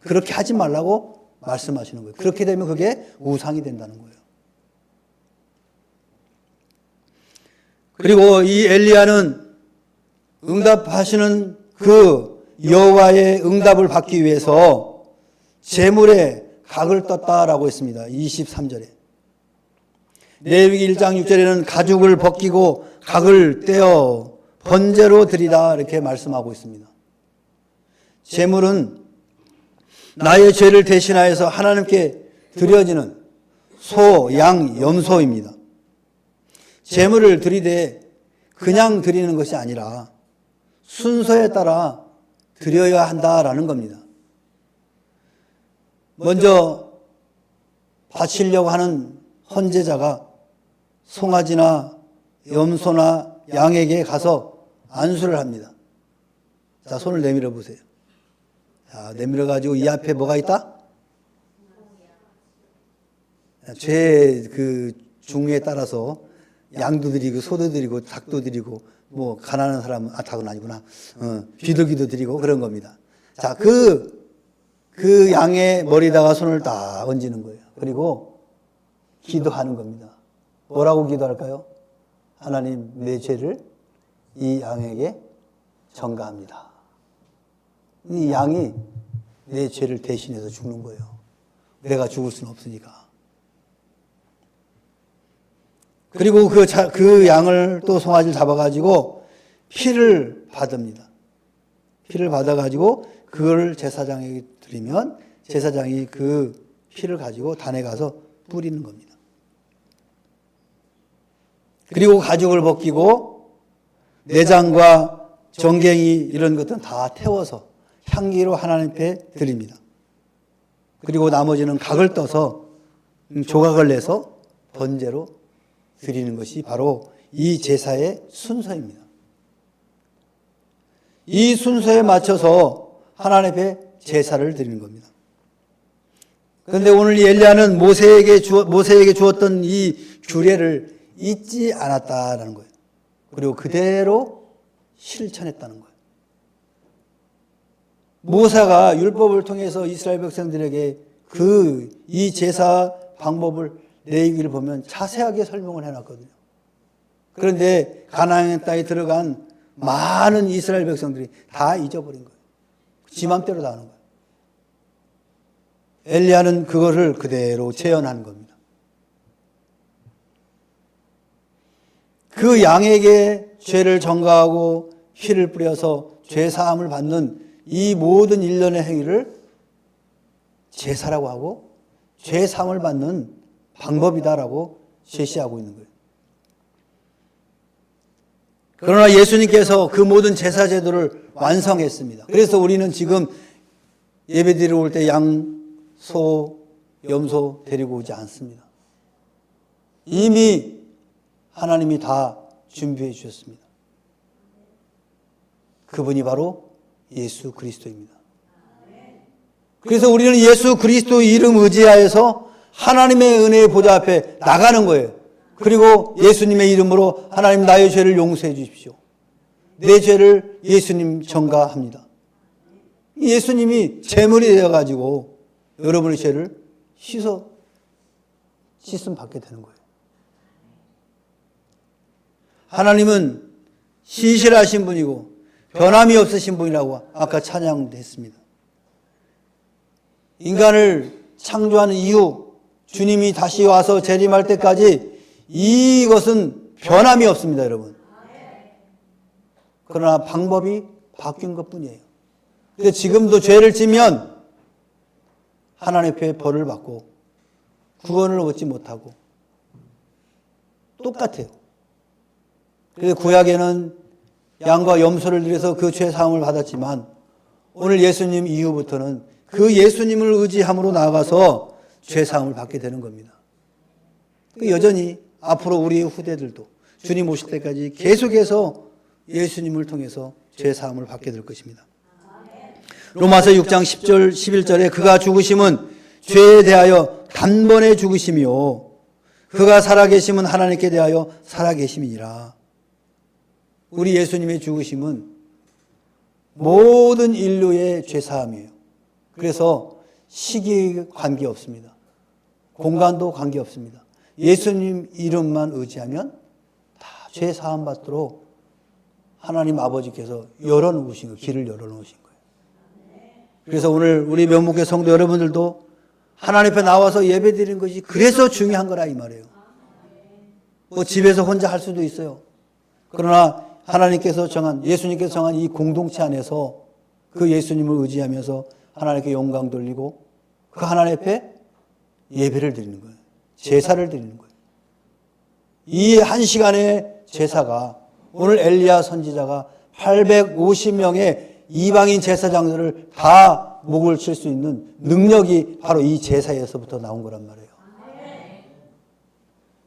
그렇게 하지 말라고 말씀하시는 거예요. 그렇게 되면 그게 우상이 된다는 거예요. 그리고 이 엘리야는 응답하시는 그 여호와의 응답을 받기 위해서 재물에 각을 떴다라고 했습니다. 23절에. 레위기 1장 6절에는 가죽을 벗기고 각을 떼어 번제로 드리다 이렇게 말씀하고 있습니다. 재물은 나의 죄를 대신하여서 하나님께 드려지는 소, 양, 염소입니다. 재물을 드리되 그냥 드리는 것이 아니라 순서에 따라 드려야 한다라는 겁니다. 먼저 바치려고 하는 헌제자가 송아지나 염소나 양에게 가서 안수를 합니다. 자, 손을 내밀어 보세요. 자, 내밀어 가지고 이 앞에 뭐가 있다? 죄의 그 중에 따라서 양도 드리고 소도 드리고 닭도 드리고 뭐 가난한 사람은 닭은 아니구나. 비둘기도 드리고 그런 겁니다. 자, 그 양의 머리에다가 손을 딱 얹는 거예요. 그리고 기도하는 겁니다. 뭐라고 기도할까요? 하나님, 내 죄를 이 양에게 전가합니다. 이 양이 내 죄를 대신해서 죽는 거예요. 내가 죽을 수는 없으니까. 그리고 그 양을 또 송아지를 잡아가지고 피를 받습니다. 피를 받아가지고 그걸 제사장에게 드리면 제사장이 그 피를 가지고 단에 가서 뿌리는 겁니다. 그리고 가죽을 벗기고 내장과 정갱이 이런 것들은 다 태워서 향기로 하나님 앞에 드립니다. 그리고 나머지는 각을 떠서 조각을 내서 번제로 드리는 것이 바로 이 제사의 순서입니다. 이 순서에 맞춰서 하나님 앞에 제사를 드리는 겁니다. 그런데 오늘 엘리야는 모세에게 주었던 이 규례를 잊지 않았다라는 거예요. 그리고 그대로 실천했다는 거예요. 모세가 율법을 통해서 이스라엘 백성들에게 이 제사 방법을 레위기를 보면 자세하게 설명을 해놨거든요. 그런데 가나안 땅에 들어간 많은 이스라엘 백성들이 다 잊어버린 거예요. 지 맘대로 다 하는 거예요. 엘리야는 그거를 그대로 재현하는 겁니다. 그 양에게 죄를 전가하고 피를 뿌려서 죄 사함을 받는 이 모든 일련의 행위를 제사라고 하고 죄 사함을 받는 방법이다라고 제시하고 있는 거예요. 그러나 예수님께서 그 모든 제사 제도를 완성했습니다. 그래서 우리는 지금 예배 드리러 올 때 양, 소, 염소 데리고 오지 않습니다. 이미 하나님이 다 준비해 주셨습니다. 그분이 바로 예수 그리스도입니다. 그래서 우리는 예수 그리스도 이름 의지하여서 하나님의 은혜의 보좌 앞에 나가는 거예요. 그리고 예수님의 이름으로 하나님 나의 죄를 용서해 주십시오. 내 죄를 예수님 전가합니다. 예수님이 제물이 되어가지고 여러분의 죄를 씻음 받게 되는 거예요. 하나님은 신실하신 분이고 변함이 없으신 분이라고 아까 찬양했습니다. 인간을 창조하는 이유, 주님이 다시 와서 재림할 때까지 이것은 변함이 없습니다, 여러분. 그러나 방법이 바뀐 것뿐이에요. 근데 지금도 죄를 지면 하나님 앞에 벌을 받고 구원을 얻지 못하고 똑같아요. 그래서 구약에는 양과 염소를 들여서 그 죄 사함을 받았지만 오늘 예수님 이후부터는 그 예수님을 의지함으로 나아가서 죄 사함을 받게 되는 겁니다. 여전히 앞으로 우리의 후대들도 주님 오실 때까지 계속해서 예수님을 통해서 죄 사함을 받게 될 것입니다. 로마서 6장 10절 11절에 그가 죽으심은 죄에 대하여 단번에 죽으심이요 그가 살아계심은 하나님께 대하여 살아계심이니라. 우리 예수님의 죽으심은 모든 인류의 죄사함이에요. 그래서 시기 관계없습니다. 공간도 관계없습니다. 예수님 이름만 의지하면 다 죄사함 받도록 하나님 아버지께서 열어놓으신 거예요. 길을 열어놓으신 거예요. 그래서 오늘 우리 명목회 성도 여러분들도 하나님 앞에 나와서 예배드리는 것이 그래서 중요한 거라 이 말이에요. 뭐 집에서 혼자 할 수도 있어요. 그러나 하나님께서 예수님께서 정한 이 공동체 안에서 그 예수님을 의지하면서 하나님께 영광 돌리고 그 하나님 앞에 예배를 드리는 거예요. 제사를 드리는 거예요. 이 한 시간의 제사가 오늘 엘리야 선지자가 850명의 이방인 제사장들을 다 목을 칠 수 있는 능력이 바로 이 제사에서부터 나온 거란 말이에요.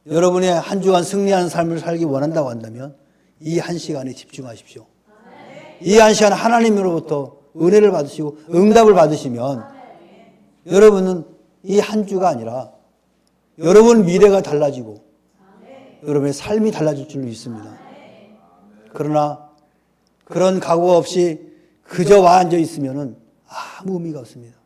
여러분의 한 주간 승리하는 삶을 살기 원한다고 한다면 이 한 시간에 집중하십시오. 이 한 시간 하나님으로부터 은혜를 받으시고 응답을 받으시면 여러분은 이 한 주가 아니라 여러분 미래가 달라지고 여러분의 삶이 달라질 줄 믿습니다. 그러나 그런 각오 없이 그저 와 앉아 있으면은 아무 의미가 없습니다.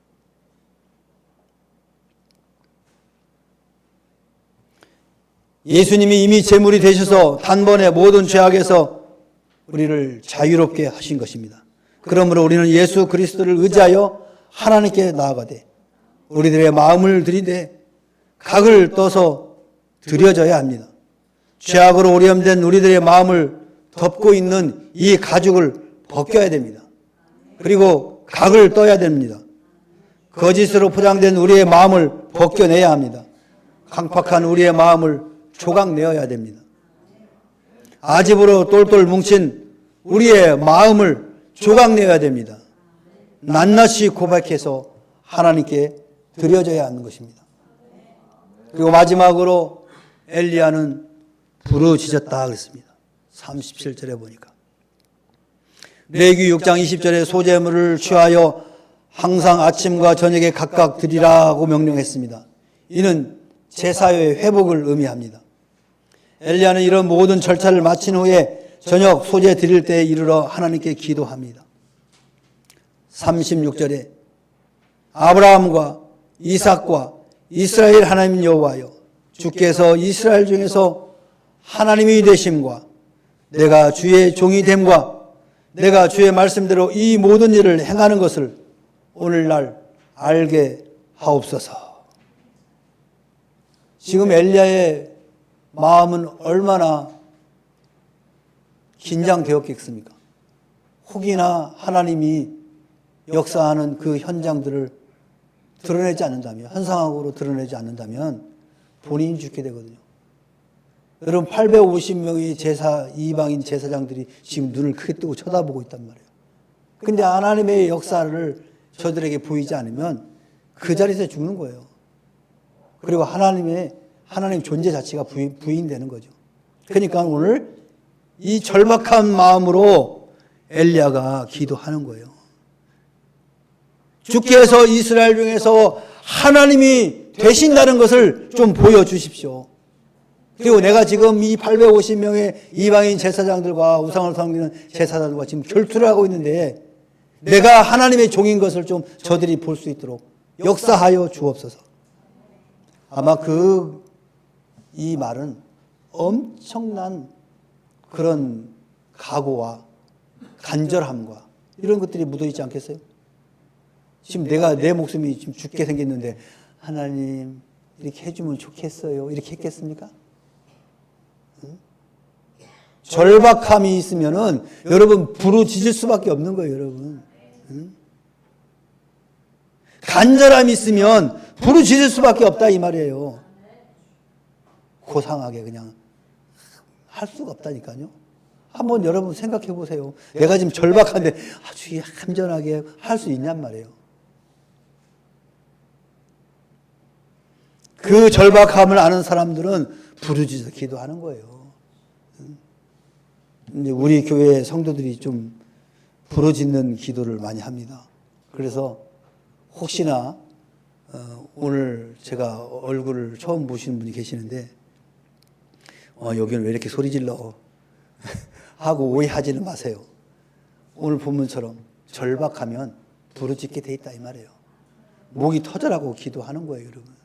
예수님이 이미 제물이 되셔서 단번에 모든 죄악에서 우리를 자유롭게 하신 것입니다. 그러므로 우리는 예수 그리스도를 의지하여 하나님께 나아가되 우리들의 마음을 들이되 각을 떠서 드려져야 합니다. 죄악으로 오염된 우리들의 마음을 덮고 있는 이 가죽을 벗겨야 됩니다. 그리고 각을 떠야 됩니다. 거짓으로 포장된 우리의 마음을 벗겨내야 합니다. 강팍한 우리의 마음을 조각내어야 됩니다. 아집으로 똘똘 뭉친 우리의 마음을 조각내어야 됩니다. 낱낱이 고백해서 하나님께 드려져야 하는 것입니다. 그리고 마지막으로 엘리야는 부르짖었다 그랬습니다. 37절에 보니까 레위기 6장 20절에 소재물을 취하여 항상 아침과 저녁에 각각 드리라고 명령했습니다. 이는 제사의 회복을 의미합니다. 엘리야는 이런 모든 절차를 마친 후에 저녁 소재 드릴 때에 이르러 하나님께 기도합니다. 36절에 아브라함과 이삭과 이스라엘 하나님 여호와여 주께서 이스라엘 중에서 하나님이 되심과 내가 주의 종이 됨과 내가 주의 말씀대로 이 모든 일을 행하는 것을 오늘날 알게 하옵소서. 지금 엘리야의 마음은 얼마나 긴장되었겠습니까? 혹이나 하나님이 역사하는 그 현장들을 드러내지 않는다면, 현상학으로 드러내지 않는다면 본인이 죽게 되거든요. 여러분 850명의 이방인 제사장들이 지금 눈을 크게 뜨고 쳐다보고 있단 말이에요. 근데 하나님의 역사를 저들에게 보이지 않으면 그 자리에서 죽는 거예요. 그리고 하나님 존재 자체가 부인되는 거죠. 그러니까 오늘 이 절박한 마음으로 엘리야가 기도하는 거예요. 주께서 이스라엘 중에서 하나님이 되신다는 것을 좀 보여주십시오. 그리고 내가 지금 이 850명의 이방인 제사장들과 우상을 섬기는 제사장들과 지금 결투를 하고 있는데 내가 하나님의 종인 것을 좀 저들이 볼 수 있도록 역사하여 주옵소서. 아마 이 말은 엄청난 그런 각오와 간절함과 이런 것들이 묻어있지 않겠어요? 지금 내 목숨이 지금 죽게 생겼는데 하나님 이렇게 해주면 좋겠어요. 이렇게 했겠습니까? 응? 절박함이 있으면은 여러분 부르짖을 수밖에 없는 거예요, 여러분. 응? 간절함이 있으면 부르짖을 수밖에 없다 이 말이에요. 고상하게 그냥 할 수가 없다니까요. 한번 여러분 생각해 보세요. 내가 지금 절박한데 아주 얌전하게 할 수 있냔 말이에요. 그 절박함을 아는 사람들은 부르짖어 기도하는 거예요. 이제 우리 교회 성도들이 좀 부르짖는 기도를 많이 합니다. 그래서 혹시나 오늘 제가 얼굴을 처음 보시는 분이 계시는데 여기는 왜 이렇게 소리 질러 하고 오해하지는 마세요. 오늘 본문처럼 절박하면 부르짖게 돼 있다 이 말이에요. 목이 터져라고 기도하는 거예요, 여러분.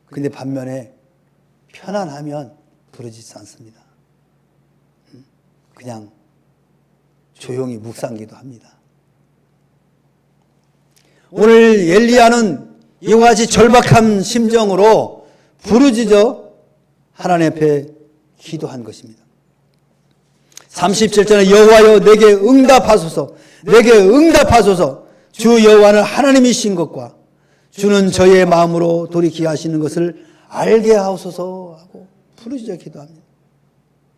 근데 반면에 편안하면 부르짖지 않습니다. 그냥 조용히 묵상기도 합니다. 오늘 엘리야는 이와 같이 절박한 심정으로 부르짖어 하나님 앞에 기도한 것입니다. 37절에 여호와여 내게 응답하소서, 내게 응답하소서. 주 여호와는 하나님이신 것과 주는 저의 마음으로 돌이키게 하시는 것을 알게 하옵소서 하고 부르짖어 기도합니다.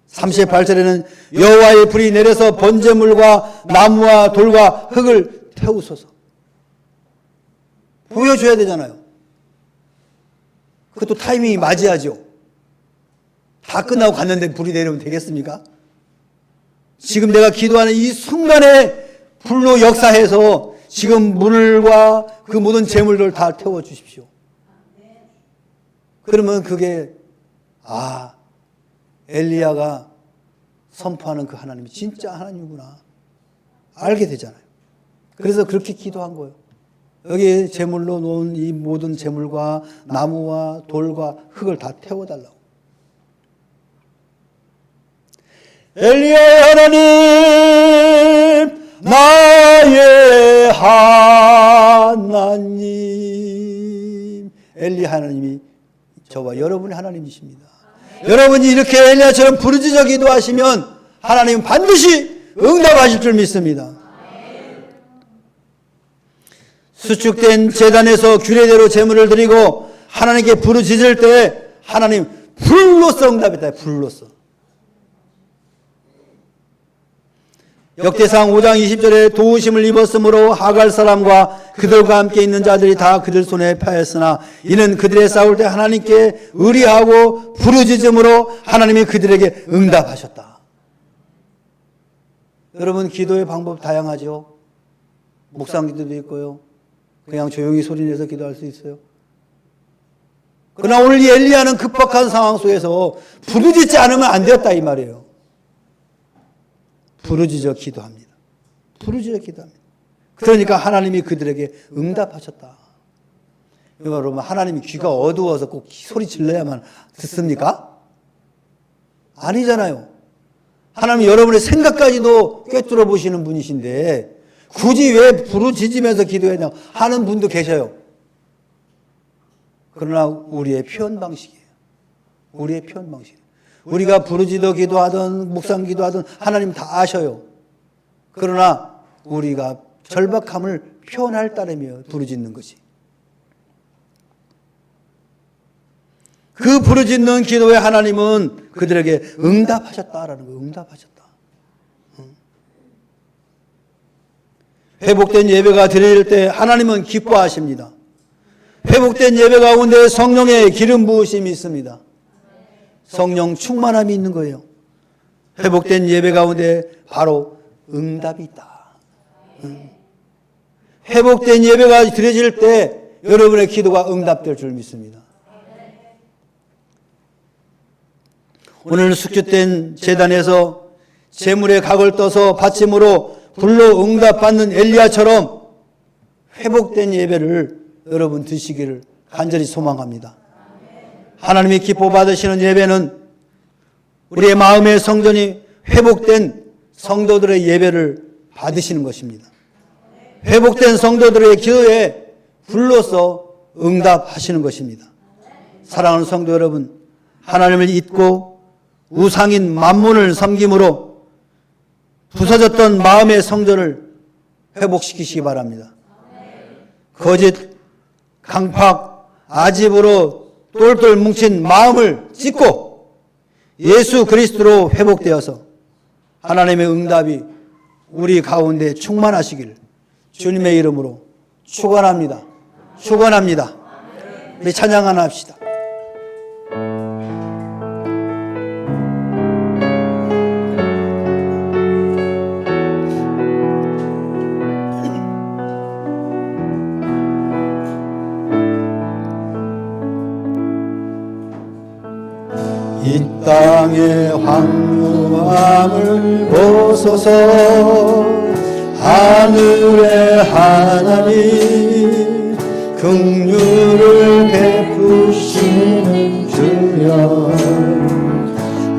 38절에는 여호와의 불이 내려서 번제물과 나무와 돌과 흙을 태우소서. 보여줘야 되잖아요. 그것도 타이밍이 맞아야죠. 다 끝나고 갔는데 불이 내리면 되겠습니까? 지금 내가 기도하는 이 순간에 불로 역사해서 지금 물과 그 모든 재물들을 다 태워주십시오. 그러면 그게 엘리야가 선포하는 그 하나님이 진짜 하나님이구나 알게 되잖아요. 그래서 그렇게 기도한 거예요. 여기에 제물로 놓은 이 모든 제물과 나무와 돌과 흙을 다 태워달라고. 엘리야의 하나님, 나의 하나님. 엘리야 하나님이 저와 여러분의 하나님이십니다. 여러분이 이렇게 엘리야처럼 부르짖어 기도하시면 하나님은 반드시 응답하실 줄 믿습니다. 수축된 제단에서 규례대로 제물을 드리고 하나님께 부르짖을 때 하나님 불로써 응답했다. 불로써. 역대상 5장 20절에 도우심을 입었으므로 하갈 사람과 그들과 함께 있는 자들이 다 그들 손에 패했으나 이는 그들의 싸울 때 하나님께 의리하고 부르짖음으로 하나님이 그들에게 응답하셨다. 여러분 기도의 방법 다양하죠. 묵상 기도도 있고요. 그냥 조용히 소리내서 기도할 수 있어요. 그러나 오늘 이 엘리야는 급박한 상황 속에서 부르짖지 않으면 안 되었다 이 말이에요. 부르짖어 기도합니다. 부르짖어 기도합니다. 그러니까 하나님이 그들에게 응답하셨다. 여러분 하나님이 귀가 어두워서 꼭 소리 질러야만 듣습니까? 아니잖아요. 하나님 여러분의 생각까지도 꿰뚫어 보시는 분이신데 굳이 왜 부르짖으면서 기도해야 하는 분도 계셔요. 그러나 우리의 표현 방식이에요. 우리의 표현 방식. 우리가 부르짖어 기도하든 묵상 기도하든 하나님 다 아셔요. 그러나 우리가 절박함을 표현할 따름이에요. 부르짖는 것이. 그 부르짖는 기도에 하나님은 그들에게 응답하셨다라는 거예요. 응답하셨다. 회복된 예배가 드릴 때 하나님은 기뻐하십니다. 회복된 예배 가운데 성령의 기름 부으심이 있습니다. 성령 충만함이 있는 거예요. 회복된 예배 가운데 바로 응답이 있다. 회복된 예배가 드려질 때 여러분의 기도가 응답될 줄 믿습니다. 오늘 숙주된 제단에서 제물의 각을 떠서 받침으로 불로 응답받는 엘리야처럼 회복된 예배를 여러분 드시기를 간절히 소망합니다. 하나님이 기뻐 받으시는 예배는 우리의 마음의 성전이 회복된 성도들의 예배를 받으시는 것입니다. 회복된 성도들의 기도에 불로서 응답하시는 것입니다. 사랑하는 성도 여러분, 하나님을 잊고 우상인 만문을 섬김으로 부서졌던 마음의 성전을 회복시키시기 바랍니다. 거짓, 강팍, 아집으로 똘똘 뭉친 마음을 찢고 예수 그리스도로 회복되어서 하나님의 응답이 우리 가운데 충만하시길 주님의 이름으로 축원합니다. 축원합니다. 우리 찬양 하나 합시다. 이 땅의 황무함을 보소서. 하늘의 하나님 긍휼을 베푸시는 주여,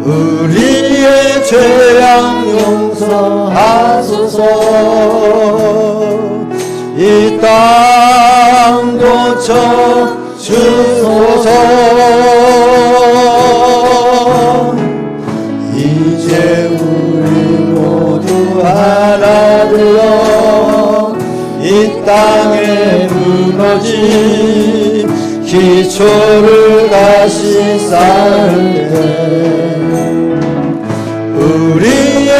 우리의 죄악 용서하소서. 이 땅 고쳐 주소서. 이제 우리 모두 하나 되어 이 땅에 무너진 기초를 다시 쌓을 때 우리의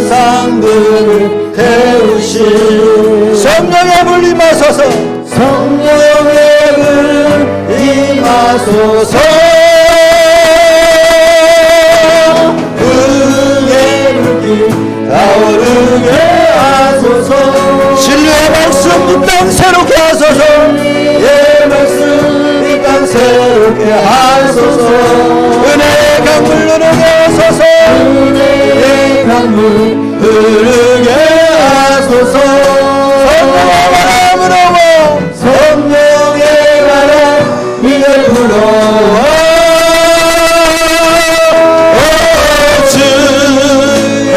우상들을 태우신 성령의 불 임하소서. 성령의 불 임하소서. 응의 불길 새롭게 하소서. 은혜의 강물 흐르게 하소서. 은혜의 강물 흐르게 하소서. 성령의 바람 이제 불어와. 주의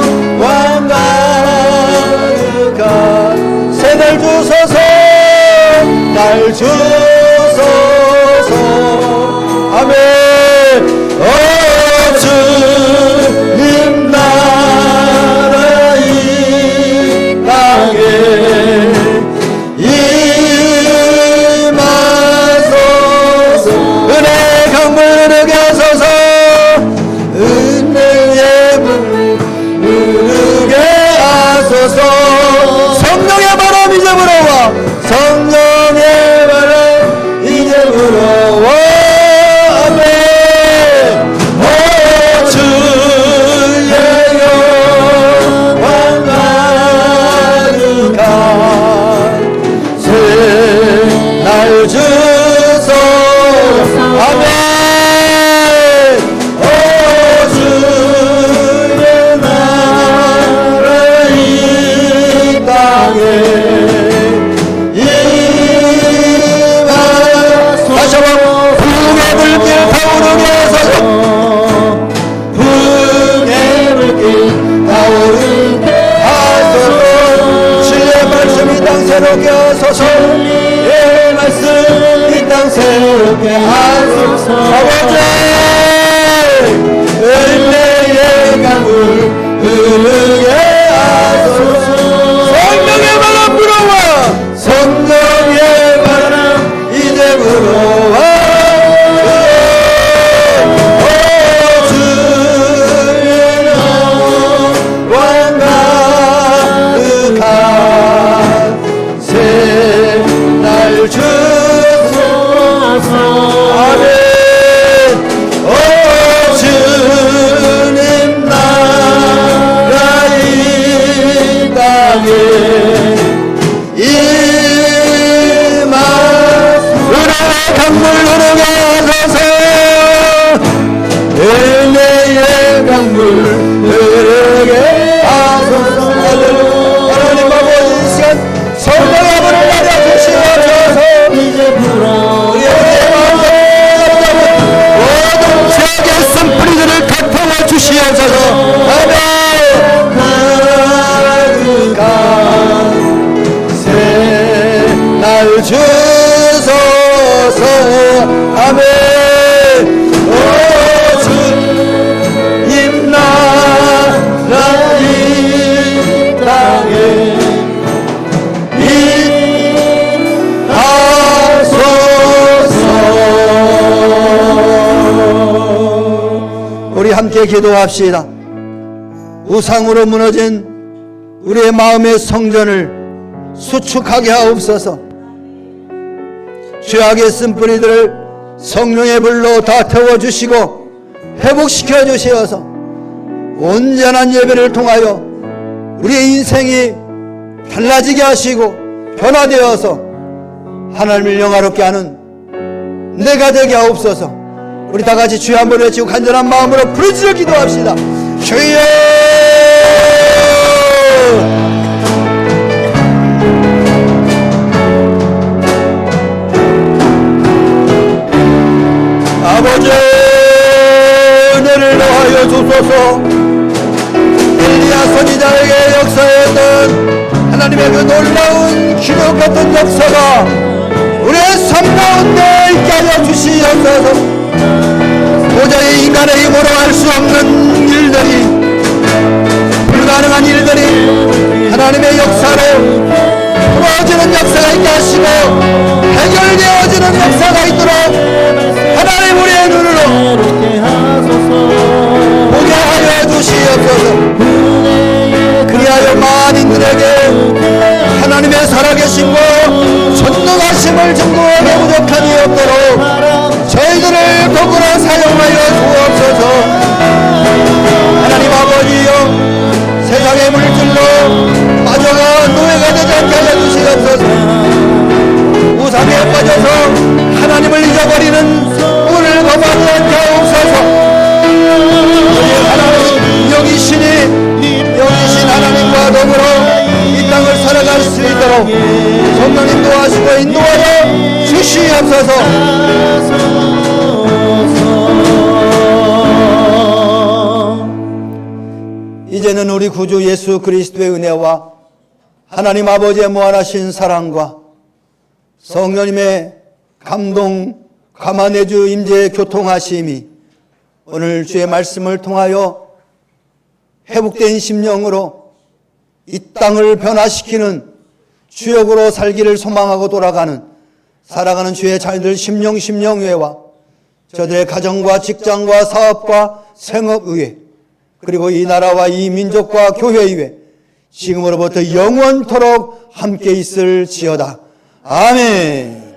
영광 가득한 새날 주소서. 날 주소서. 아멘. 주님 나라 이 땅에 임하소서. 은혜의 강물 흐르게 하소서. 은혜의 물 흐르게 하소서. 성령의 바람 이제 불어와. 성령의 바람 이제 불어와. 아멘. 주의 영광 가득한 새날 주소서. 아멘. 주의 나라 이 땅에 임하소서. 다시 한번 풍의 불길 타오르게 하소서. 풍의 불길 타오르게 하소서. 주의 말씀 이 땅 새롭게 하소서. 주의 말씀 이 땅 새롭게 하소서. 아버지 은혜의 강물 흐르게 하소서. 성령의 바람 불어와. 성령의 바람 이제 불어와. 주의 영광 가득한 새날 주소서. 아멘. 주님 나라 이 땅에 임하소서. 은혜의 강물 흐르게 하소서. 은혜의 강물 흐르게 하소서. 하나님 아버지 이 시간 성령의 불을 내려주시옵소서. 이제 불어 우리의 마음에 모든 죄악의 쓴뿌리들을 갚아 주시옵소서. 아멘. 가득한 새날 주소서. 아멘. 주님 나라 이 땅에 임하소서. 우리 함께 기도합시다. 우상으로 무너진 우리의 마음의 성전을 수축하게 하옵소서. 죄악의 쓴뿌리들을 성령의 불로 다 태워주시고 회복시켜 주시어서 온전한 예배를 통하여 우리의 인생이 달라지게 하시고 변화되어서 하나님을 영화롭게 하는 내가 되게 하옵소서. 우리 다 같이 주여 한번 외치고 간절한 마음으로 부르짖어 기도합시다. 주여. 아버지 은혜를 더하여 주소서. 엘리야 선지자에게 역사했던 하나님의 그 놀라운 기록 같은 역사가 우리의 삶 가운데 있게 하여 주시옵소서. 도저히 인간의 힘으로 할 수 없는 일들이, 불가능한 일들이 하나님의 역사로 풀어지는 역사가 있게 하시고 해결되어지는 역사가 있도록 하나님 우리의 눈으로 보게 하여 주시옵소서. 그리하여 만인들에게 하나님의 살아계심과 전능하심을 증거하며 부족함이 없도록 저희들을 도구로 사용하여 주옵소서. 하나님 아버지여, 세상의 물질로 빠져가 노예가 되지 않게 하여 주시옵소서. 우상에 빠져서 수 있도록 성령님 도와주시고 인도하여 주시옵소서. 이제는 우리 구주 예수 그리스도의 은혜와 하나님 아버지의 무한하신 사랑과 성령님의 감동, 감화내주 임재 교통하심이 오늘 주의 말씀을 통하여 회복된 심령으로 이 땅을 변화시키는 주역으로 살기를 소망하고 돌아가는 살아가는 주의 자녀들 심령회와 저들의 가정과 직장과 사업과 생업의회 그리고 이 나라와 이 민족과 교회의회 지금으로부터 영원토록 함께 있을지어다. 아멘.